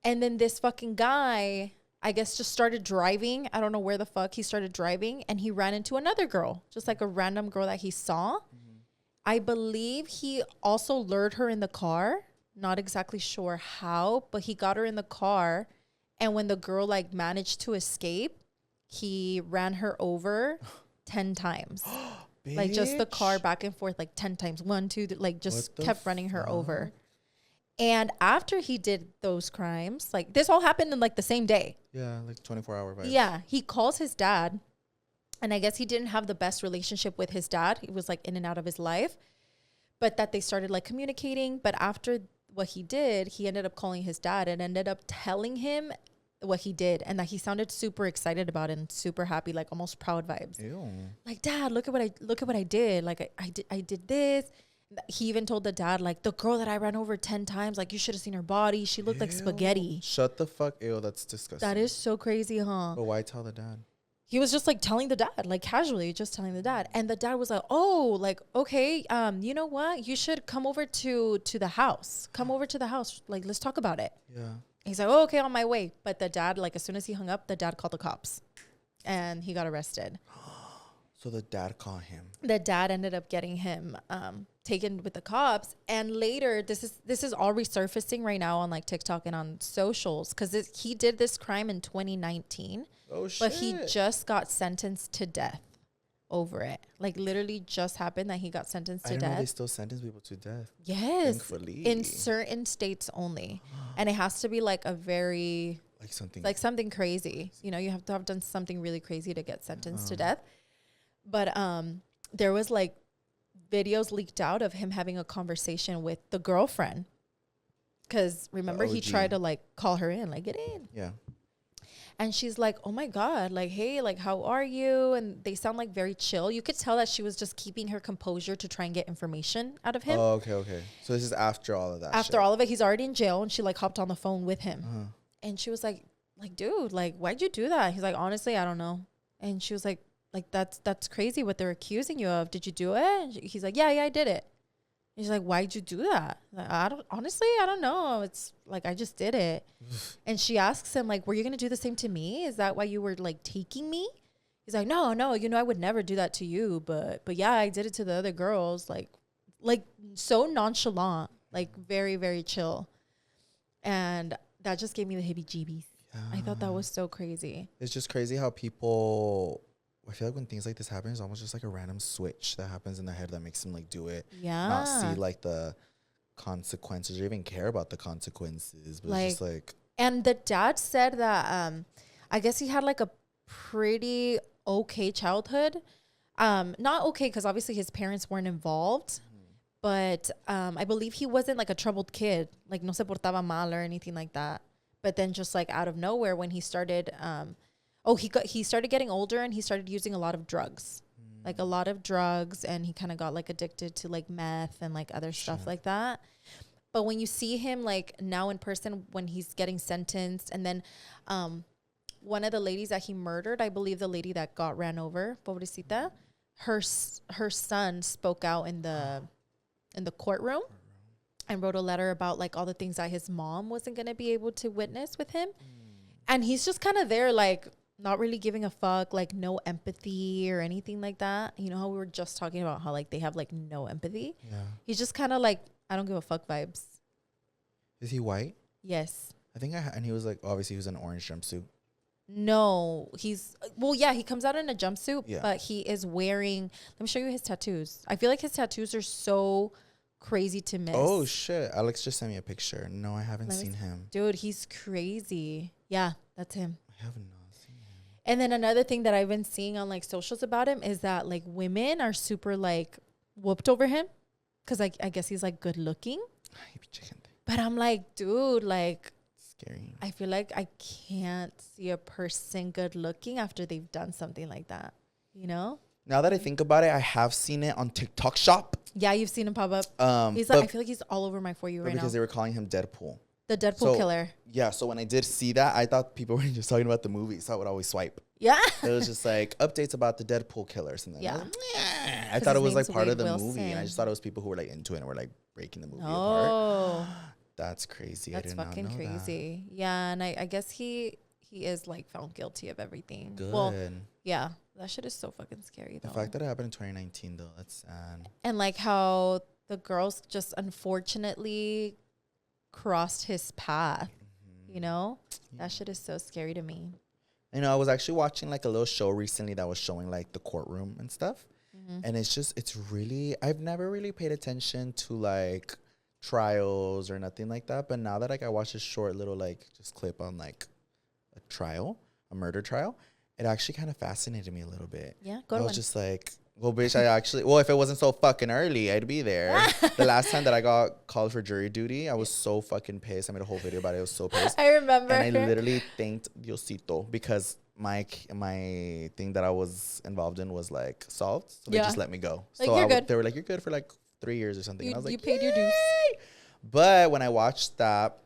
And then this fucking guy, I guess, just started driving. I don't know where the fuck he started driving. And he ran into another girl, just like a random girl that he saw. Mm-hmm. I believe he also lured her in the car. Not exactly sure how, but he got her in the car. And when the girl like managed to escape, he ran her over 10 times. Like just the car back and forth like 10 times. 1, 2, like just kept running her over. And after he did those crimes, like this all happened in like the same day. Yeah, like 24-hour vibes. Yeah, he calls his dad. And I guess he didn't have the best relationship with his dad. He was like in and out of his life. But that they started like communicating. But after what he did, he ended up calling his dad and ended up telling him what he did, and that he sounded super excited about it and super happy, like almost proud vibes. Ew. Like, Dad, look at what I did. Like I did this. He even told the dad, like, the girl that I ran over 10 times, like, you should have seen her body. She looked like spaghetti. Shut the fuck. Ew, that's disgusting. That is so crazy, huh? But why tell the dad? He was just like telling the dad, like casually, just telling the dad. And the dad was like, oh, like, okay, you know what? You should come over to the house. Come over to the house. Like, let's talk about it. Yeah. He's like, oh, okay, on my way. But the dad, like, as soon as he hung up, the dad called the cops. And he got arrested. So the dad caught him. The dad ended up getting him taken with the cops. And later, this is all resurfacing right now on, like, TikTok and on socials. Because he did this crime in 2019. Oh, shit. But he just got sentenced to death. over it. Like literally just happened that he got sentenced to death. I didn't know they still sentence people to death. Yes. Thankfully. In certain states only. And it has to be like a very... Like something crazy. You know, you have to have done something really crazy to get sentenced to death. But there was like videos leaked out of him having a conversation with the girlfriend. Because remember, he tried to like call her in, like, get in. Yeah. And she's like, oh my God, like, hey, like, how are you? And they sound like very chill. You could tell that she was just keeping her composure to try and get information out of him. Oh, okay. So this is after all of that. After all of it, he's already in jail, and she like hopped on the phone with him. And she was like, dude, like, why'd you do that? He's like, honestly, I don't know. And she was like, that's crazy what they're accusing you of. Did you do it? And he's like, yeah, I did it. He's like, why'd you do that? Like, I don't know. It's like, I just did it. And she asks him, like, were you going to do the same to me? Is that why you were like taking me? He's like, no, you know, I would never do that to you. But yeah, I did it to the other girls. Like so nonchalant, like very, very chill. And that just gave me the heebie-jeebies. Yeah. I thought that was so crazy. It's just crazy how people... I feel like when things like this happen, it's almost just like a random switch that happens in their head that makes them like do it. Yeah. Not see like the consequences or even care about the consequences. But like, it's just like... And the dad said that I guess he had like a pretty okay childhood. Not okay because obviously his parents weren't involved. But I believe he wasn't like a troubled kid. Like no se portaba mal or anything like that. But then just like out of nowhere when he started... he started getting older and he started using a lot of drugs, like a lot of drugs. And he kind of got like addicted to like meth and like other stuff like that. But when you see him like now in person, when he's getting sentenced, and then one of the ladies that he murdered, I believe the lady that got ran over, pobrecita, her son spoke out in the courtroom and wrote a letter about like all the things that his mom wasn't going to be able to witness with him. And he's just kind of there like, not really giving a fuck, like no empathy or anything like that. You know how we were just talking about how like they have like no empathy? Yeah. He's just kind of like, I don't give a fuck vibes. Is he white? Yes. I think and he was like, obviously he was in an orange jumpsuit. No, he comes out in a jumpsuit, but he is wearing, let me show you his tattoos. I feel like his tattoos are so crazy to miss. Oh shit. Alex just sent me a picture. No, I haven't seen him. Dude, he's crazy. Yeah, that's him. I haven't. And then another thing that I've been seeing on like socials about him is that like women are super like whooped over him because like I guess he's like good looking. But I'm like, dude, like scary. I feel like I can't see a person good looking after they've done something like that, you know? Now that I think about it, I have seen it on TikTok Shop. Yeah, you've seen him pop up. He's like, I feel like he's all over my For You right now. Because they were calling him Deadpool. The Deadpool killer. Yeah, so when I did see that, I thought people were just talking about the movie, so I would always swipe. Yeah. It was just like updates about the Deadpool killer. And then I thought it was like part of the movie, and I just thought it was people who were like into it and were like breaking the movie apart. That's crazy. That's fucking crazy. That. Yeah, and I guess he is like found guilty of everything. Good. Well, yeah, that shit is so fucking scary though. The fact that it happened in 2019 though, that's sad. And like how the girls just unfortunately crossed his path, you know? That shit is so scary to me. You know, I was actually watching like a little show recently that was showing like the courtroom and stuff. And it's really, I've never really paid attention to like trials or nothing like that. But now that like I watched a short little like just clip on like a murder trial, it actually kind of fascinated me a little bit. Yeah, I was just like, well, bitch, if it wasn't so fucking early, I'd be there. The last time that I got called for jury duty, I was so fucking pissed. I made a whole video about it. I was so pissed. I remember. And I literally thanked Diosito because my thing that I was involved in was like solved. So they just let me go. Like, so they were like, you're good for like 3 years or something. And I was like, you paid your dues. But when I watched that,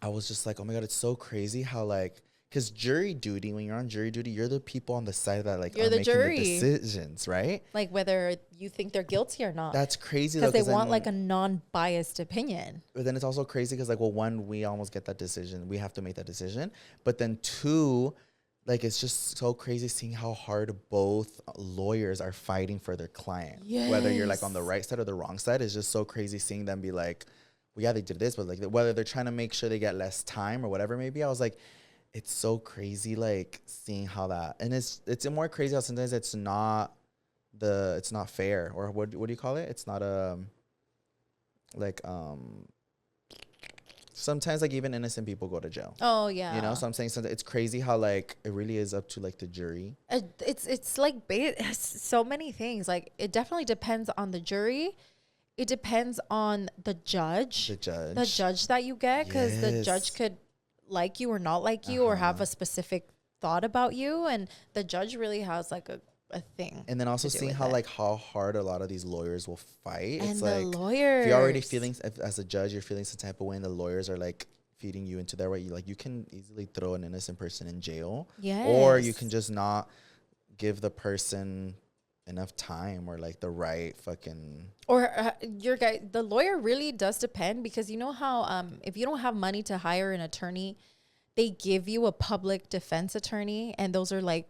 I was just like, oh my God, it's so crazy how like, because jury duty, when you're on jury duty, you're the people on the side that like are making the decisions, right? Like whether you think they're guilty or not. That's crazy. Because they want like a non-biased opinion. But then it's also crazy because like, well, one, we almost get that decision. We have to make that decision. But then two, like it's just so crazy seeing how hard both lawyers are fighting for their client. Yes. Whether you're like on the right side or the wrong side, it's just so crazy seeing them be like, well, yeah, they did this, but like whether they're trying to make sure they get less time or whatever maybe. I was like, it's so crazy, like seeing how that, and it's more crazy how sometimes it's not it's not fair, or what do you call it? It's not like sometimes like even innocent people go to jail. Oh yeah. You know, so I'm saying it's crazy how like it really is up to like the jury. It's like so many things. Like it definitely depends on the jury. It depends on the judge. The judge that you get, because the judge could like you or not like you, or have a specific thought about you, and the judge really has like a thing. And then also seeing how hard a lot of these lawyers will fight. And it's the like lawyers, if you're already feeling as a judge, you're feeling some type of way, and the lawyers are like feeding you into their way. You can easily throw an innocent person in jail. Yes. Or you can just not give the person enough time, or like the right fucking, or the lawyer really does depend, because you know how if you don't have money to hire an attorney, they give you a public defense attorney, and those are like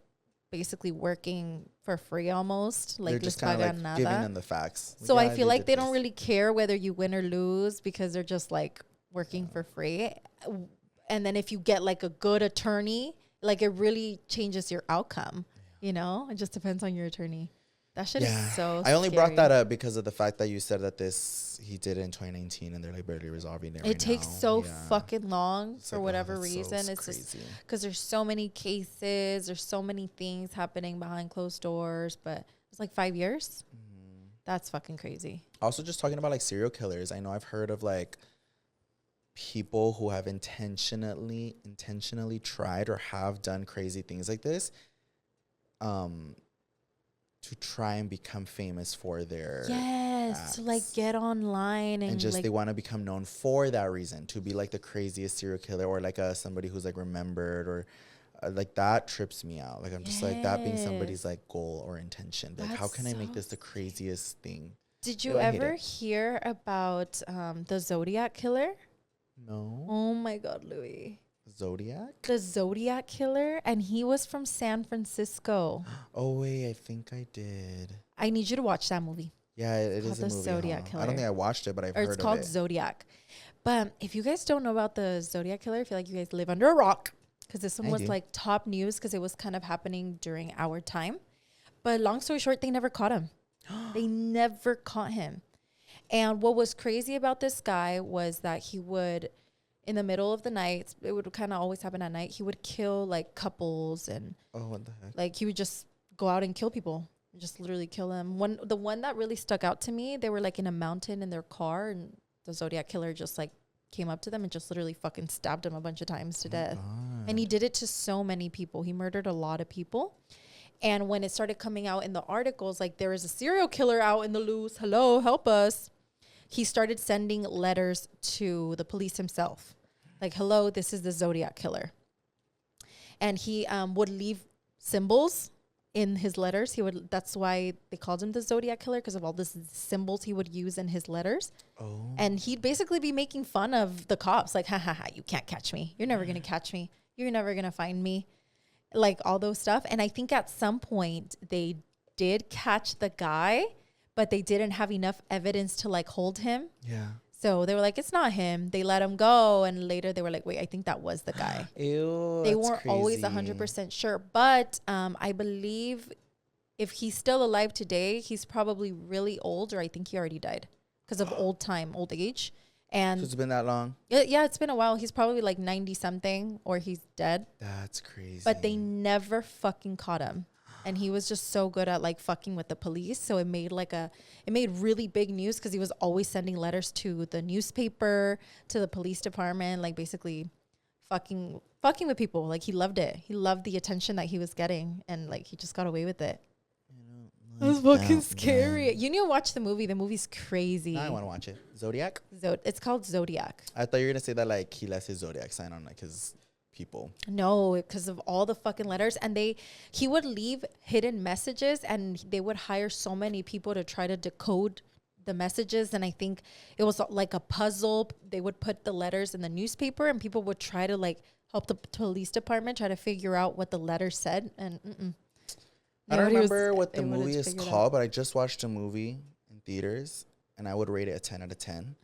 basically working for free almost. Like they're just kind of like giving them the facts. So I feel like they don't really care whether you win or lose, because they're just like working for free. And then if you get like a good attorney, like it really changes your outcome. You know, it just depends on your attorney. That shit is so I only scary. brought that up because of the fact that you said that he did it in 2019, and they're like barely resolving it. It takes so fucking long for whatever reason. So it's just because there's so many cases, there's so many things happening behind closed doors. But it's like 5 years. That's fucking crazy. Also, just talking about like serial killers, I know I've heard of like people who have intentionally tried or have done crazy things like this. To try and become famous for their acts. To like get online and just like, they want to become known for that reason, to be like the craziest serial killer, or like somebody who's like remembered, or like that trips me out. Like I'm just like that being somebody's like goal or intention. Like how can I make this the craziest thing? Did you ever hear about the Zodiac killer? No. Oh my God, Louie. Zodiac? The Zodiac killer, and he was from San Francisco. Oh wait, I think I did. I need you to watch that movie. Yeah, it is a movie. Zodiac Killer. I don't think I watched it, but I've heard of it. It's called Zodiac. But if you guys don't know about the Zodiac Killer, I feel like you guys live under a rock, because this one was like top news, because it was kind of happening during our time. But long story short, they never caught him. They never caught him. And what was crazy about this guy was that he would, in the middle of the night, it would kind of always happen at night, he would kill like couples, and what the heck? like he would just go out and kill people, just literally kill them. The one that really stuck out to me, they were like in a mountain in their car, and the Zodiac Killer just like came up to them and just literally fucking stabbed them a bunch of times to death. And he did it to so many people. He murdered a lot of people. And when it started coming out in the articles, like there is a serial killer out in the loose, hello, help us, he started sending letters to the police himself. Like, hello, this is the Zodiac Killer. And he would leave symbols in his letters. That's why they called him the Zodiac Killer, because of all the symbols he would use in his letters. Oh. And he'd basically be making fun of the cops. Like, ha, ha, ha, you can't catch me. You're never going to catch me. You're never going to find me. Like, all those stuff. And I think at some point they did catch the guy, but they didn't have enough evidence to like hold him. Yeah. So they were like, it's not him. They let him go. And later they were like, wait, I think that was the guy. Ew, they weren't always 100% sure. But I believe if he's still alive today, he's probably really old, or I think he already died because of old age. And so it's been that long? Yeah, it's been a while. He's probably like 90 something, or he's dead. That's crazy. But they never fucking caught him. And he was just so good at like fucking with the police. So it made really big news, because he was always sending letters to the newspaper, to the police department, like basically fucking with people. Like he loved it. He loved the attention that he was getting, and like he just got away with it. It was fucking scary. Man. You need to watch the movie. The movie's crazy. I want to watch it. Zodiac? It's called Zodiac. I thought you were going to say that like he left his Zodiac sign on like his people. No, because of all the fucking letters. And he would leave hidden messages, and they would hire so many people to try to decode the messages. And I think it was like a puzzle. They would put the letters in the newspaper, and people would try to like help the police department try to figure out what the letter said. And I don't remember what the movie is called, but I just watched a movie in theaters, and I would rate it a 10 out of 10.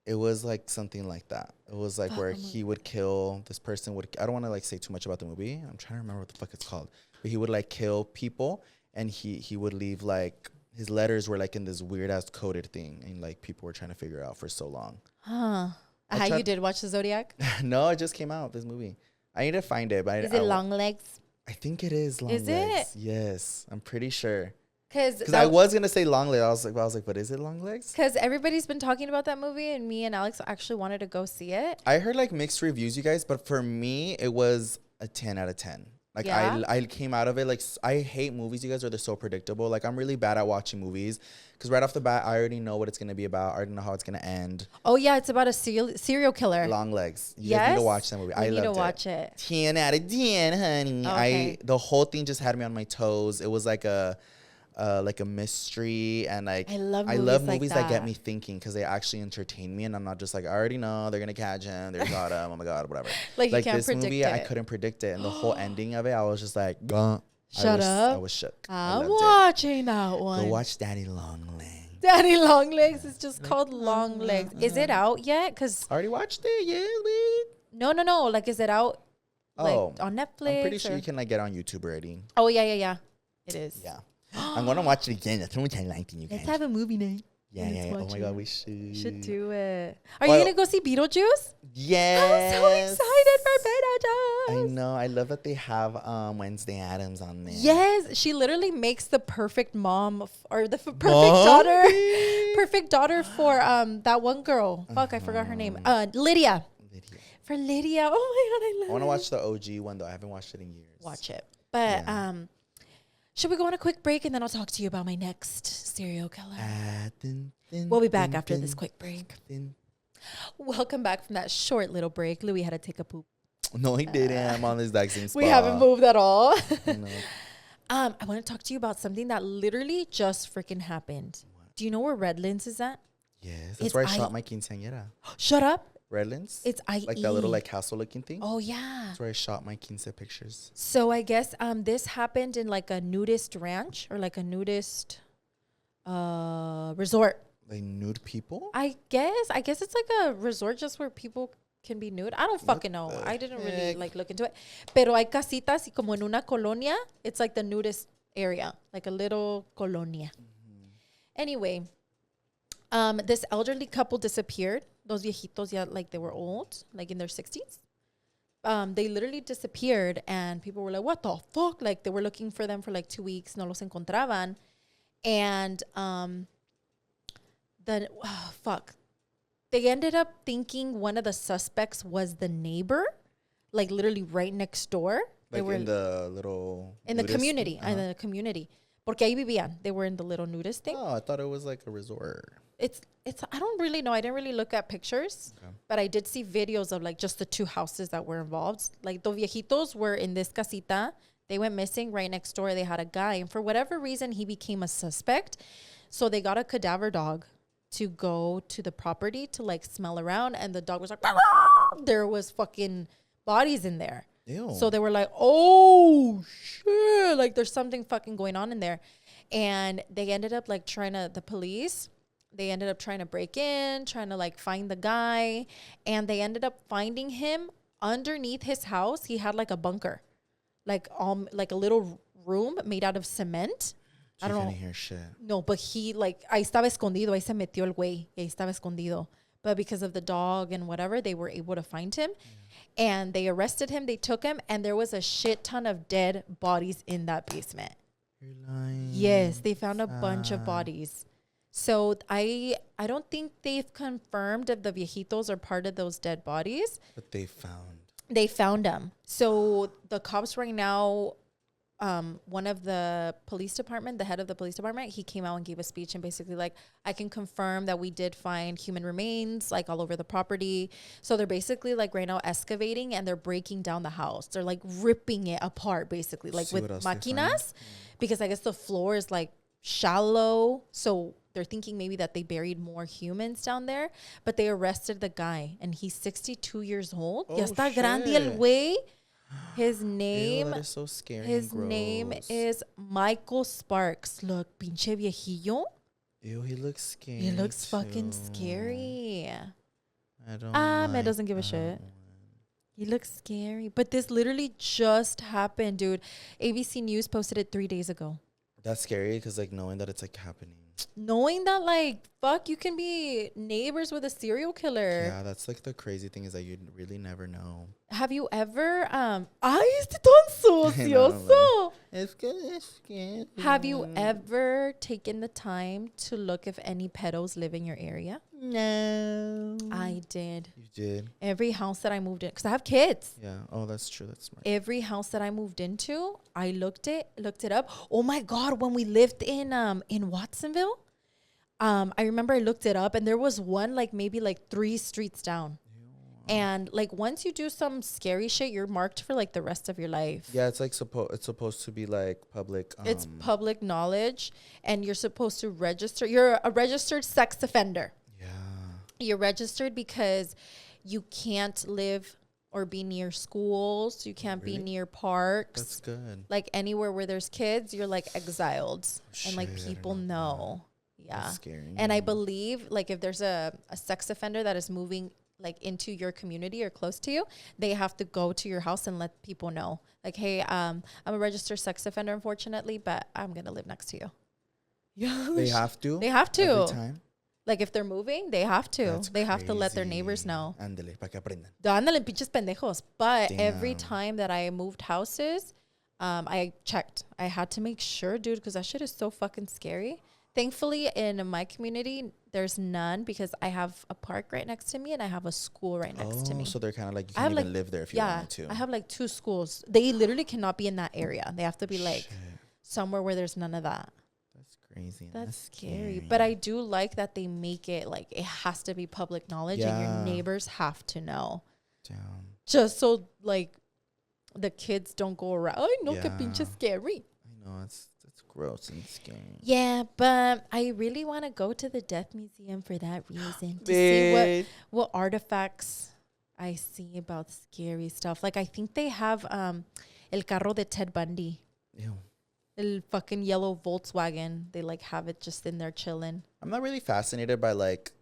It was like something like that. It was like where he would kill this person. I don't want to like say too much about the movie. I'm trying to remember what the fuck it's called. But he would like kill people, and he would leave like his letters were like in this weird ass coded thing, and like people were trying to figure it out for so long. Huh? You did watch the Zodiac? No, it just came out. This movie. I need to find it, but is it Long Legs? I think it is Long Legs. Is it? Yes, I'm pretty sure. Because I was gonna say Long Legs. I was like, but is it Long Legs? Because everybody's been talking about that movie, and me and Alex actually wanted to go see it. I heard like mixed reviews, you guys, but for me, it was a 10 out of 10. Like I came out of it like I hate movies, you guys, where they're so predictable. Like I'm really bad at watching movies because right off the bat, I already know what it's gonna be about. I already know how it's gonna end. Oh yeah, it's about a serial killer. Long Legs. You guys need to watch that movie. I loved it. Need to watch it. 10 out of 10, honey. Okay. The whole thing just had me on my toes. It was like a mystery, and like I love movies that get me thinking because they actually entertain me, and I'm not just like I already know they're gonna catch him, they got him, oh my god, whatever. like you can't this predict movie, it. I couldn't predict it, and the whole ending of it, I was just like, shut up. I was shook. I'm watching that one. Go watch Daddy Long Legs. Daddy Long Legs is just called Long Legs. Is it out yet? Cause I already watched it. Yeah, no. Like, is it out? Like on Netflix? I'm pretty sure you can like get on YouTube already. Oh yeah. It is. Yeah. I'm gonna watch it again. That's what I like you guys. Let's have a movie night. Yeah. Oh my god, we should do it. Are you gonna go see Beetlejuice? Yes. I'm so excited for Beetlejuice. I know. I love that they have Wednesday Addams on there. Yes, she literally makes the perfect mom or the perfect daughter. Perfect daughter for that one girl. Fuck, I forgot her name. Lydia. For Lydia. Oh my god, I want to watch the OG one though. I haven't watched it in years. Watch it. But should we go on a quick break and then I'll talk to you about my next serial killer? We'll be back after this quick break. Welcome back from that short little break. Louie had to take a poop. No, he didn't. I'm on this exact same spot. We haven't moved at all. I want to talk to you about something that literally just freaking happened. What? Do you know where Redlands is at? Yes, that's where I shot my quinceañera. Shut up. Redlands? It's IE. Like that little like castle looking thing? Oh, yeah. That's where I shot my quince pictures. So I guess this happened in like a nudist ranch or like a nudist resort. Like nude people? I guess it's like a resort just where people can be nude. I don't fucking know. I didn't really like look into it. Pero hay casitas y como en una colonia. It's like the nudist area. Like a little colonia. Mm-hmm. Anyway, this elderly couple disappeared. Those viejitos, yeah, like they were old, like in their 60s. They literally disappeared, and people were like, what the fuck? Like, they were looking for them for like 2 weeks. No los encontraban. And then, they ended up thinking one of the suspects was the neighbor, like literally right next door. Like they were in the little... In the community. In the community. Porque ahí vivían. They were in the little nudist thing. Oh, I thought it was like a resort. It's I don't really know. I didn't really look at pictures, but I did see videos of like just the two houses that were involved. Like the viejitos were in this casita. They went missing. Right next door, they had a guy, and for whatever reason, he became a suspect. So they got a cadaver dog to go to the property to like smell around, and the dog was like, there was fucking bodies in there. Ew. So they were like, oh shit, like there's something fucking going on in there. And they ended up like the police, they ended up trying to break in, trying to like find the guy. And they ended up finding him underneath his house. He had like a bunker, like a little room made out of cement. I don't know. Hear shit. No, but he like, ahí estaba escondido, ahí se metió el güey, ahí estaba escondido. But because of the dog and whatever, they were able to find him. And they arrested him, they took him, and there was a shit ton of dead bodies in that basement. You're lying. Yes, they found a bunch of bodies. So I don't think they've confirmed if the viejitos are part of those dead bodies. But they found them. So the cops right now, one of the police department, the head of the police department, he came out and gave a speech and basically like, I can confirm that we did find human remains like all over the property. So they're basically like right now excavating and they're breaking down the house. They're like ripping it apart basically, like with maquinas, because I guess the floor is like shallow. So they're thinking maybe that they buried more humans down there, but they arrested the guy and he's 62 years old. Ya está grande el güey. His name, that is so scary. His name is Michael Sparks. Look, pinche viejillo. Ew, he looks scary. He looks fucking scary. I don't it doesn't give a shit. He looks scary. But this literally just happened, dude. ABC News posted it 3 days ago. That's scary because like knowing that it's like happening. Knowing that like fuck, you can be neighbors with a serial killer. Yeah, that's like the crazy thing is that you really never know. Have you ever ay, este tan sucioso. It's good. It's good. Have you ever taken the time to look if any pedos live in your area? No. I did. You did? Every house that I moved in, because I have kids. Yeah. Oh, that's true. That's smart. Every house that I moved into, I looked it up. Oh my God, when we lived in Watsonville, I remember I looked it up and there was one like maybe like 3 streets down. And like once you do some scary shit, you're marked for like the rest of your life. Yeah, it's like it's supposed to be like public. It's public knowledge, and you're supposed to register. You're a registered sex offender. Yeah. You're registered because you can't live or be near schools. You can't be near parks. That's good. Like anywhere where there's kids, you're like exiled, and like people know. Yeah. That's scary. And I believe like if there's a sex offender that is moving like into your community or close to you, they have to go to your house and let people know like, hey, I'm a registered sex offender, unfortunately, but I'm going to live next to you. Yeah. They have to? They have to. Every time? Like if they're moving, they have to. That's they have crazy. to let their neighbors know. Ándale, para que aprendan. Ándale, pinches pendejos. But Damn. every time that I moved houses, I checked. I had to make sure, dude, because that shit is so fucking scary. Thankfully, in my community, there's none because I have a park right next to me and I have a school right next to me. So they're kind of like, you can't even live there if you wanted to. I have like 2 schools. They literally cannot be in that area. They have to be like somewhere where there's none of that. That's crazy. That's scary. But I do like that they make it like it has to be public knowledge and your neighbors have to know. Damn. Just so like the kids don't go around. Ay, no, que pinche scary. I know, it's gross and scary. Yeah, but I really want to go to the Death Museum for that reason. To see what artifacts I see about scary stuff. Like I think they have El Carro de Ted Bundy. Ew. El fucking yellow Volkswagen. They like have it just in there chilling. I'm not really fascinated by like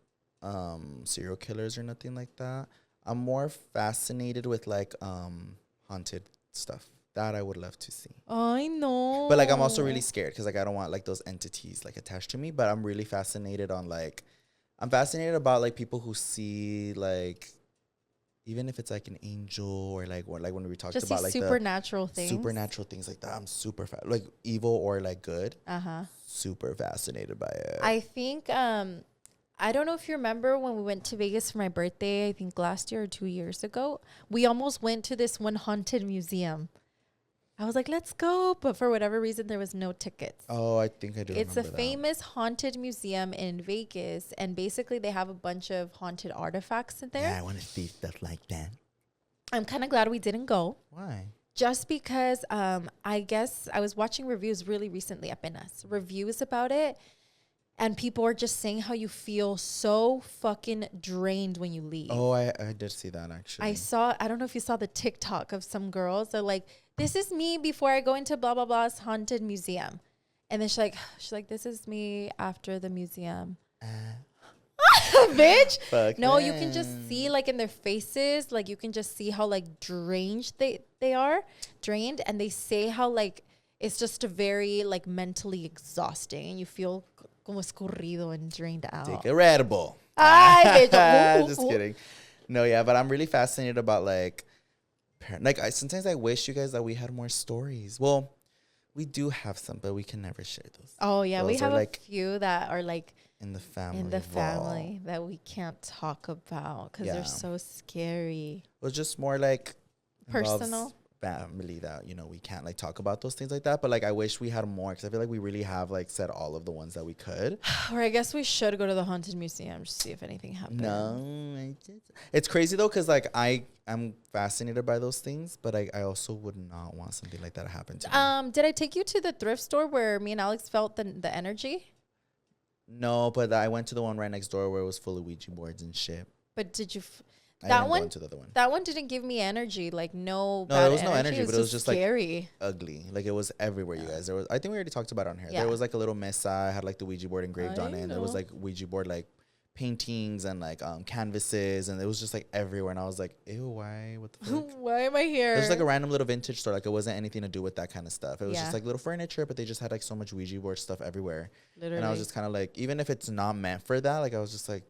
serial killers or nothing like that. I'm more fascinated with like haunted stuff. That I would love to see. I know. But like I'm also really scared because like I don't want like those entities like attached to me. But I'm really fascinated on like I'm fascinated about like people who see like even if it's like an angel or like when we talked just about like supernatural things. Supernatural things like that. I'm super like evil or like good. Super fascinated by it. I think I don't know if you remember when we went to Vegas for my birthday, I think last year or 2 years ago, we almost went to this one haunted museum. I was like, let's go. But for whatever reason, there was no tickets. Oh, I think I do. It's a famous haunted museum in Vegas. And basically, they have a bunch of haunted artifacts in there. Yeah, I want to see stuff like that. I'm kind of glad we didn't go. Why? Just because I guess I was watching reviews really recently, apenas. Reviews about it. And people are just saying how you feel so fucking drained when you leave. Oh, I did see that actually. I don't know if you saw the TikTok of some girls. They're like, this is me before I go into blah, blah, blah's haunted museum. And then she's like, this is me after the museum. Bitch. Fuck no, man. You can just see like in their faces, like you can just see how like drained they are. Drained. And they say how like it's just a very like mentally exhausting. And you feel como escurrido and drained out. Take a Red Bull. Ay, bitch. Just kidding. No, yeah, but I'm really fascinated about like sometimes I wish you guys that we had more stories. Well, we do have some, but we can never share those. Oh yeah, those we have like a few that are like in the family that we can't talk about because they're so scary. It was just more like personal family that we can't like talk about those things like that. But like I wish we had more because I feel like we really have like said all of the ones that we could. Or I guess we should go to the haunted museum to see if anything happened. No, it's crazy though because like I'm fascinated by those things, but I also would not want something like that to happen to me. Did I take you to the thrift store where me and Alex felt the energy? No, but I went to the one right next door where it was full of Ouija boards and shit. But did you? That one, to the other one. That one didn't give me energy. Like no, there was no energy, but it was just scary. Like ugly. Like it was everywhere, you guys. There was. I think we already talked about it on here. Yeah. There was like a little mesa. I had like the Ouija board engraved on it. And there was like Ouija board like paintings and like canvases, and it was just like everywhere, and I was like, ew, why, what the fuck? Why am I here? It was like a random little vintage store. Like, it wasn't anything to do with that kind of stuff. It was just Yeah. like little furniture, but they just had like so much Ouija board stuff everywhere. Literally. And I was just kind of like, even if it's not meant for that, like I was just like,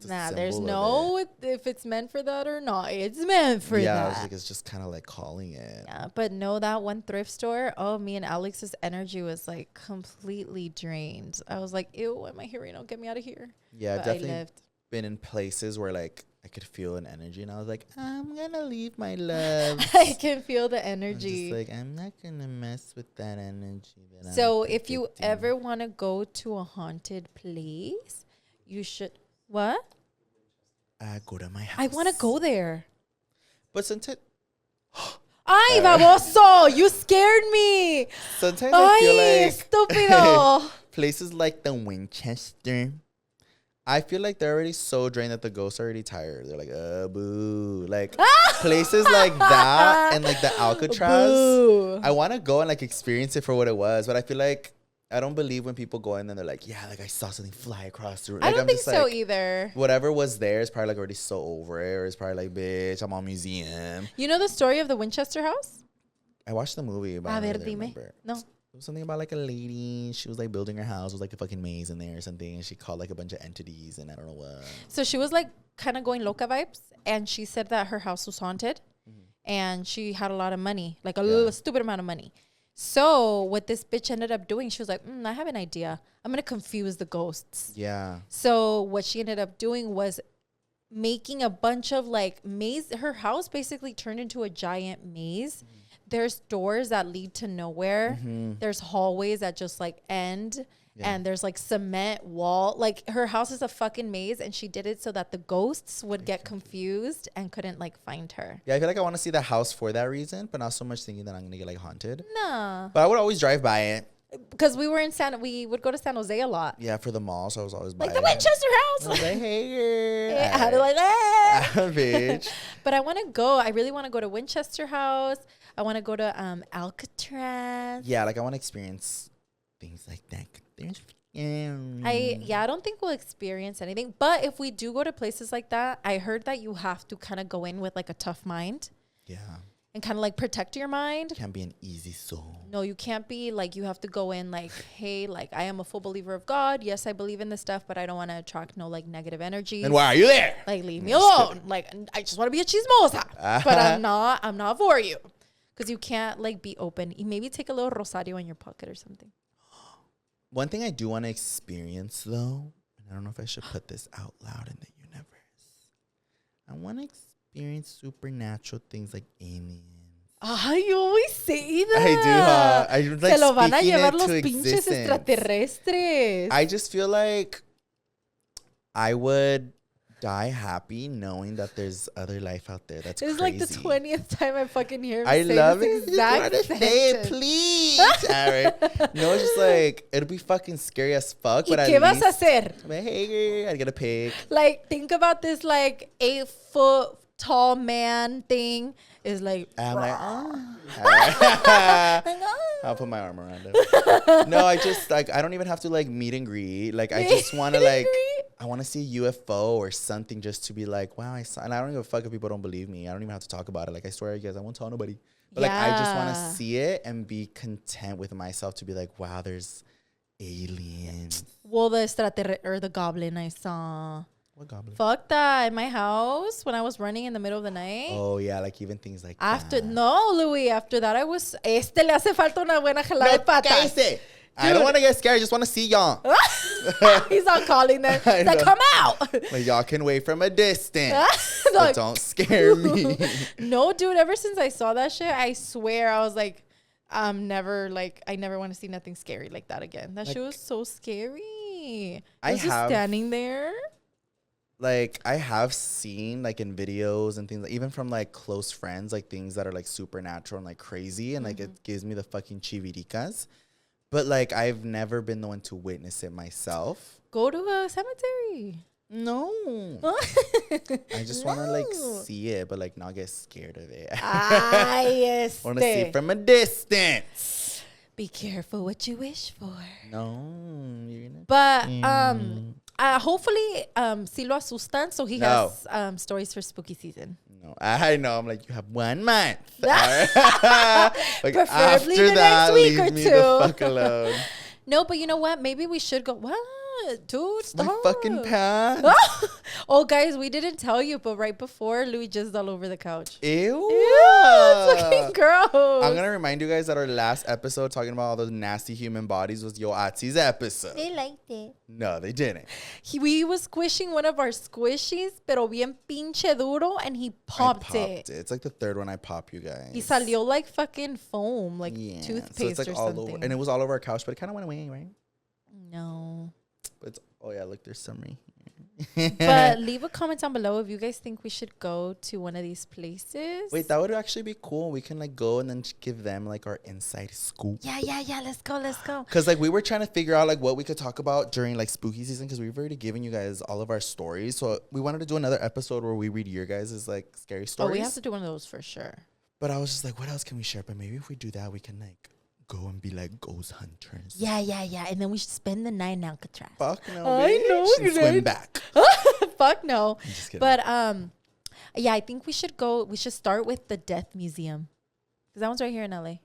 nah, there's no if it's meant for that or not. It's meant for that. Yeah, I was like, it's just kind of like calling it. Yeah, but no, that one thrift store, oh, me and Alex's energy was like completely drained. I was like, ew, why am I here right now? Get me out of here. Yeah, But I've definitely been in places where like I could feel an energy, and I was like, I'm gonna leave my love. I can feel the energy. I'm just like, I'm not gonna mess with that energy. So if you ever want to go to a haunted place, you should. What? Go to my house. I want to go there. But sometimes, Ay, baboso! You scared me. sometimes I feel Ay, like estúpido. places like the Winchester, I feel like they're already so drained that the ghosts are already tired. They're like, boo. Like places like that and like the Alcatraz. Boo. I want to go and like experience it for what it was, but I feel like I don't believe when people go in and they're like, yeah, like I saw something fly across the room. Like, I don't I'm think just so like, either. whatever was there is probably like already so over it, or it's probably like, bitch, I'm on museum. You know the story of the Winchester house? I watched the movie, but I don't really remember. No. It was something about like a lady. She was like building her house. It was like a fucking maze in there or something. And she called like a bunch of entities and I don't know what. So she was like kind of going loca vibes. And she said that her house was haunted. And she had a lot of money. Like a little stupid amount of money. So what this bitch ended up doing, she was like, I have an idea. I'm going to confuse the ghosts. Yeah. So what she ended up doing was making a bunch of like maze. Her house basically turned into a giant maze. There's doors that lead to nowhere. There's hallways that just like end. Yeah. And there's like cement wall. Like her house is a fucking maze, and she did it so that the ghosts would get confused and couldn't like find her. Yeah, I feel like I want to see the house for that reason, but not so much thinking that I'm gonna get like haunted. Nah. But I would always drive by it. Because we would go to San Jose a lot. Yeah, for the mall, so I was always by like the Winchester house. I was like, hey, girl. Yeah, I had to like, bitch. But I want to go. I really want to go to Winchester House. I want to go to Alcatraz. Yeah, like I want to experience things like that. I don't think we'll experience anything. But if we do go to places like that, I heard that you have to kind of go in with like a tough mind. Yeah. And kind of like protect your mind. Can't be an easy soul. No, you can't be like, you have to go in like, hey, like I am a full believer of God. Yes, I believe in this stuff, but I don't want to attract no like negative energy. And why are you there? Like, leave me alone. Like, I just want to be a chismosa. But I'm not for you. Because you can't like be open. You maybe take a little rosario in your pocket or something. One thing I do want to experience though, and I don't know if I should put this out loud in the universe. I want to experience supernatural things like aliens. You always say that. I do, huh? Like, se lo van a llevar los pinches extraterrestres. I just feel like I would die happy knowing that there's other life out there. That's it's crazy. Like the 20th time I fucking hear him I say love this it. exact Say it, please. All right. No, it's just like, it'll be fucking scary as fuck. But ¿Y qué vas a hacer? Hey, I'd get a pig. Like, think about this like 8-foot tall man thing. Is like, I'm like, I'll put my arm around him. No, I just like, I don't even have to like meet and greet. Like, I just want to like, I want to see a UFO or something just to be like, wow, I saw. And I don't give a fuck if people don't believe me. I don't even have to talk about it. Like, I swear, you guys, I won't tell nobody. But like, I just want to see it and be content with myself to be like, wow, there's aliens. Well, the goblin I saw. What goblin? Fuck that. In my house when I was running in the middle of the night. Oh, yeah. Like even things like after, that. No, Louie. After that, I was... le hace falta una buena jalada de patas. I don't want to get scared. I just want to see y'all. He's not calling them. He's like, come out. Like, y'all can wait from a distance. But don't scare me. No, dude. Ever since I saw that shit, I swear I was like, I never want to see nothing scary like that again. That shit was so scary. I was just standing there. Like, I have seen, like, in videos and things, like, even from, like, close friends, like, things that are, like, supernatural and, like, crazy. And, like, it gives me the fucking chiviricas. But, like, I've never been the one to witness it myself. Go to a cemetery. No. I just want to, like, see it, but, like, not get scared of it. I want to see it from a distance. Be careful what you wish for. No, you're gonna. But hopefully, si lo asustan, so he has stories for spooky season. No, I know. I'm like, you have 1 month. Like, preferably the next week or leave me two. the fuck alone. No, but you know what? Maybe we should go. What? Dude, stop. My fucking pants. Oh, guys, we didn't tell you, but right before, Louie jizzed all over the couch. Ew. It's fucking gross. I'm going to remind you guys that our last episode talking about all those nasty human bodies was Yoatzi's episode. They liked it. No, they didn't. We was squishing one of our squishies, pero bien pinche duro, and he popped it. It's like the third one I pop, you guys. He salió like fucking foam, like toothpaste so it's like or all something. over, and it was all over our couch, but it kind of went away, right? No. But oh yeah, look, there's some right here. But leave a comment down below if you guys think we should go to one of these places. Wait, that would actually be cool. We can like go and then give them like our inside scoop. Yeah. Let's go. Because like we were trying to figure out like what we could talk about during like spooky season because we've already given you guys all of our stories. So we wanted to do another episode where we read your guys' like scary stories. Oh, we have to do one of those for sure. But I was just like, what else can we share? But maybe if we do that, we can like go and be like ghost hunters. Yeah. And then we should spend the night in Alcatraz. Fuck no, I know. And swim back. Fuck no. I'm just kidding. But yeah, I think we should go. We should start with the Death Museum because that one's right here in LA.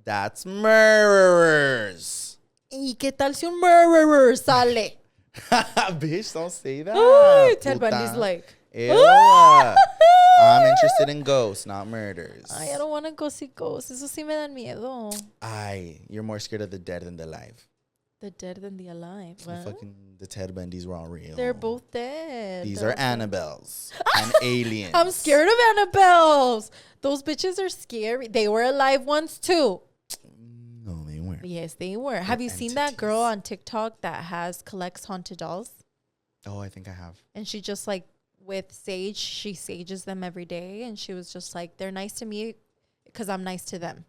That's murderers. ¿Y qué tal si un murderer sale? Bitch, don't say that. Ted Bundy's like, ew. I'm interested in ghosts, not murders. I don't want to go see ghosts. Eso sí me dan miedo. You're more scared of the dead than the alive. The dead than the alive. The Ted Bundys were all real. They're both dead. These are Annabelles and aliens. I'm scared of Annabelles. Those bitches are scary. They were alive once too. No, they weren't. Yes, they were. Have you seen that girl on TikTok that collects haunted dolls? Oh, I think I have. And she just like with sage, she sages them every day, and she was just like, they're nice to me because I'm nice to them.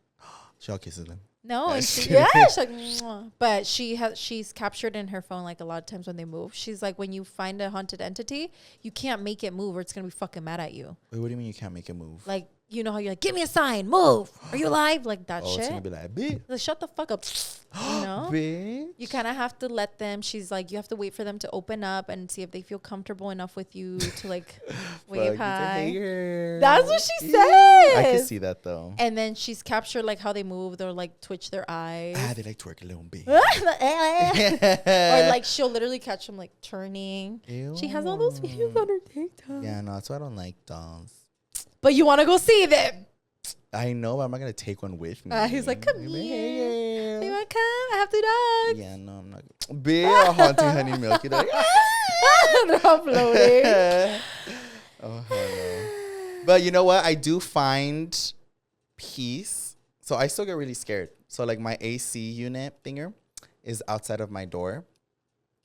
She all kisses them. No, and she's like, mwah. But she's captured in her phone like a lot of times when they move. She's like, when you find a haunted entity, you can't make it move or it's gonna be fucking mad at you. Wait, what do you mean you can't make it move? Like, you know how you're like, give me a sign, move. Are you alive? Like that shit. It's gonna be like, bitch. Like, shut the fuck up. You know? Bitch. You kind of have to let them. She's like, you have to wait for them to open up and see if they feel comfortable enough with you to like wave hi. That's what she said. I can see that though. And then she's captured like how they move. They'll like twitch their eyes. They like twerk a little bit. Or like she'll literally catch them like turning. Ew. She has all those videos on her TikTok. Yeah, no, that's why I don't like dolls. But you want to go see them. I know, but I'm not going to take one with me. He's like, come here. You want to come? I have 2 dogs. Yeah, no, I'm not. Be a haunting honey milky. They're like, they're uploading. Oh, hello. But you know what? I do find peace. So I still get really scared. So like my AC unit thinger is outside of my door.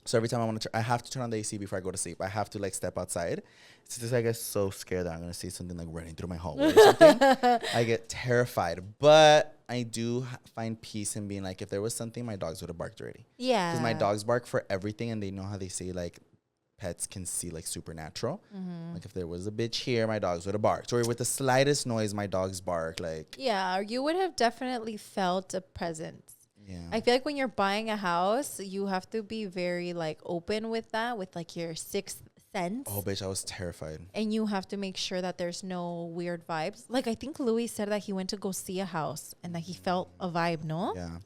So every time I have to turn on the AC before I go to sleep. I have to like step outside. It's just I get so scared that I'm gonna see something like running through my hallway or something. I get terrified, but I do find peace in being like, if there was something, my dogs would have barked already. Yeah, because my dogs bark for everything, and they know how they say like pets can see like supernatural. Mm-hmm. Like if there was a bitch here, my dogs would have barked, or with the slightest noise, my dogs bark. Like yeah, or you would have definitely felt a presence. Yeah. I feel like when you're buying a house, you have to be very like open with that, with like your sixth sense. Oh, bitch, I was terrified. And you have to make sure that there's no weird vibes. Like I think Louie said that he went to go see a house and that he felt a vibe, no? Yeah.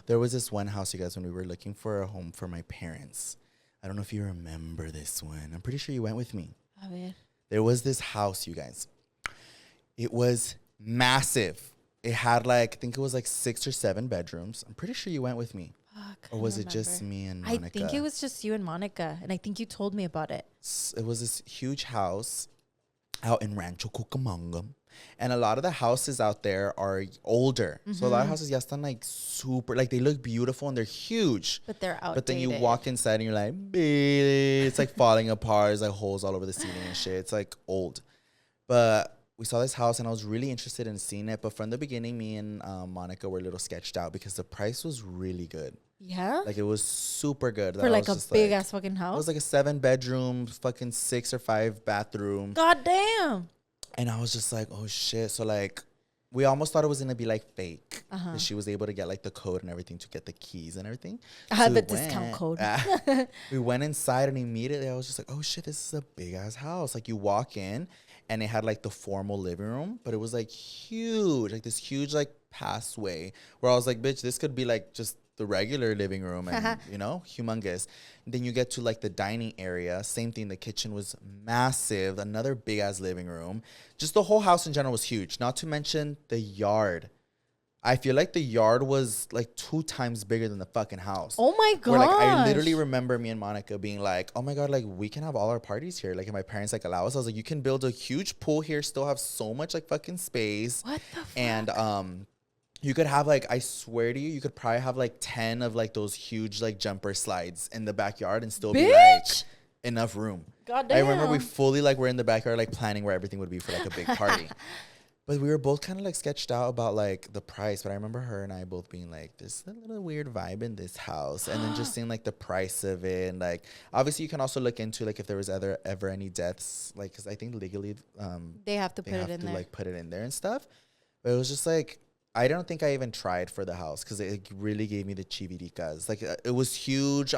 There was this one house, you guys, when we were looking for a home for my parents. I don't know if you remember this one. I'm pretty sure you went with me. A ver. There was this house, you guys. It was massive. It had like, I think it was like 6 or 7 bedrooms. I'm pretty sure you went with me. Or was it just me and Monica? I think it was just you and Monica. And I think you told me about it. It was this huge house out in Rancho Cucamonga. And a lot of the houses out there are older. Mm-hmm. So a lot of houses, yes, like super, like they look beautiful and they're huge. But they're outdated. But then you walk inside and you're like, baby, it's like falling apart. There's like holes all over the ceiling and shit. It's like old. But we saw this house and I was really interested in seeing it. But from the beginning, me and Monica were a little sketched out because the price was really good. Yeah? Like it was super good. For like a big ass fucking house? It was like a 7-bedroom, fucking 6 or 5 bathroom. God damn. And I was just like, oh shit. So like, we almost thought it was going to be like fake. Uh-huh. She was able to get like the code and everything to get the keys and everything. So the discount code. We went inside and immediately I was just like, oh shit, this is a big ass house. Like you walk in and it had like the formal living room, but it was like huge, like this huge like passway where I was like, bitch, this could be like just the regular living room and you know, humongous. And then you get to like the dining area, same thing. The kitchen was massive, another big ass living room. Just the whole house in general was huge. Not to mention the yard. I feel like the yard was like 2 times bigger than the fucking house. Oh my god! Like I literally remember me and Monica being like, "Oh my god, like we can have all our parties here." Like, if my parents like allow us, I was like, "You can build a huge pool here, still have so much like fucking space." What the fuck? And you could have like, I swear to you, you could probably have like 10 of like those huge like jumper slides in the backyard and still be like enough room. God damn. I remember we fully like were in the backyard like planning where everything would be for like a big party. But we were both kind of like sketched out about like the price. But I remember her and I both being like, there's a little weird vibe in this house. And then just seeing like the price of it. And like, obviously you can also look into like if there was ever any deaths. Like, because I think legally they have to put it in there. Like put it in there and stuff. But it was just like, I don't think I even tried for the house because it really gave me the chiviricas. Like it was huge.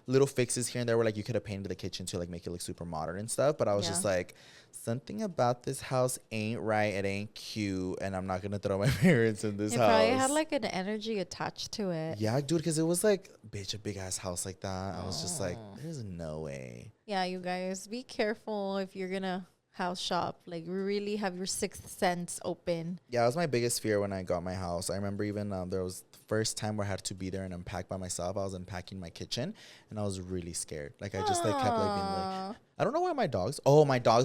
Little fixes here and there where like you could have painted the kitchen to like make it look super modern and stuff. But I was just like, something about this house ain't right. It ain't cute, and I'm not gonna throw my parents in this house. It probably had like an energy attached to it. Yeah, dude, because it was like, bitch, a big ass house like that. I was just like, there's no way. Yeah, you guys, be careful if you're gonna house shop. Like, really have your sixth sense open. Yeah, that was my biggest fear when I got my house. I remember even there was the first time where I had to be there and unpack by myself. I was unpacking my kitchen and I was really scared. Like I just like kept like being like, I don't know why my dogs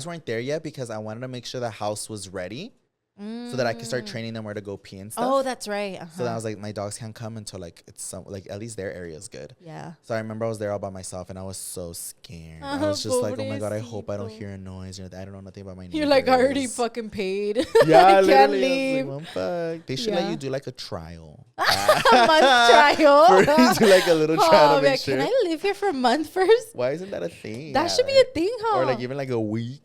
weren't there yet because I wanted to make sure the house was ready. So that I could start training them where to go pee and stuff. Oh, that's right. So then I was like, my dogs can't come until like it's some like at least their area is good. Yeah. So I remember I was there all by myself and I was so scared. I was just like, oh my god, I hope I don't hear a noise or I don't know nothing about my neighbors. You're like, I already fucking paid. Yeah, I can't leave. Like, well, fuck. They should let you do like a trial. A month trial. For do like a little trial to make sure. Can I live here for a month first? Why isn't that a thing? That should be a thing, huh? Or like even like a week.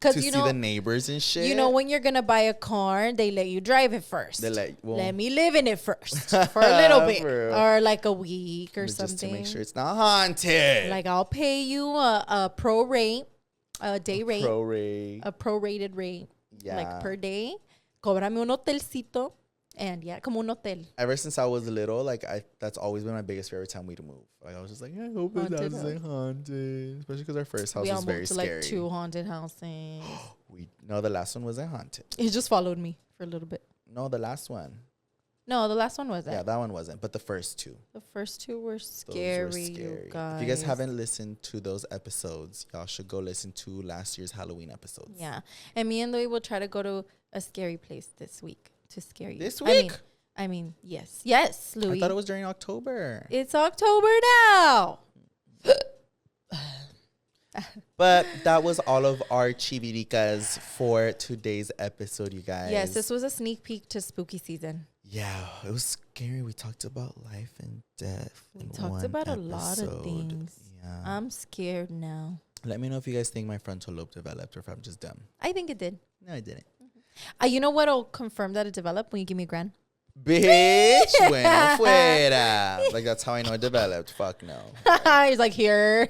To see the neighbors and shit. You know, when you're going to buy a car, they let you drive it first. Let me live in it first for a little bit. Or like a week or something. Just to make sure it's not haunted. Like, I'll pay you a pro rate, a day rate. A prorated rate. Yeah. Like per day. Cóbrame un hotelcito. And yeah, como un hotel. Ever since I was little, like that's always been my biggest fear every time we'd move. Like I was just like, I hope it doesn't haunted. Especially because our first house was very scary. We all moved to like 2 haunted houses. The last one wasn't haunted. It just followed me for a little bit. No, the last one. No, the last one wasn't. Yeah, that one wasn't. But the first 2. The first 2 were scary. You guys. If you guys haven't listened to those episodes, y'all should go listen to last year's Halloween episodes. Yeah. And me and Louie will try to go to a scary place this week. To scare you. This week? I mean, yes. Yes, Louie. I thought it was during October. It's October now. But that was all of our chiviricas for today's episode, you guys. Yes, this was a sneak peek to spooky season. Yeah, it was scary. We talked about life and death. We talked about a lot of things. Yeah. I'm scared now. Let me know if you guys think my frontal lobe developed or if I'm just dumb. I think it did. No, I didn't. You know what'll confirm that it developed? When you give me a grand. Bitch, bueno fuera. Like, that's how I know it developed. Fuck no. He's like, here.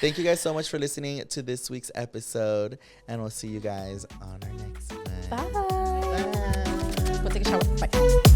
Thank you guys so much for listening to this week's episode. And we'll see you guys on our next one. Bye. Go take a shower. Bye.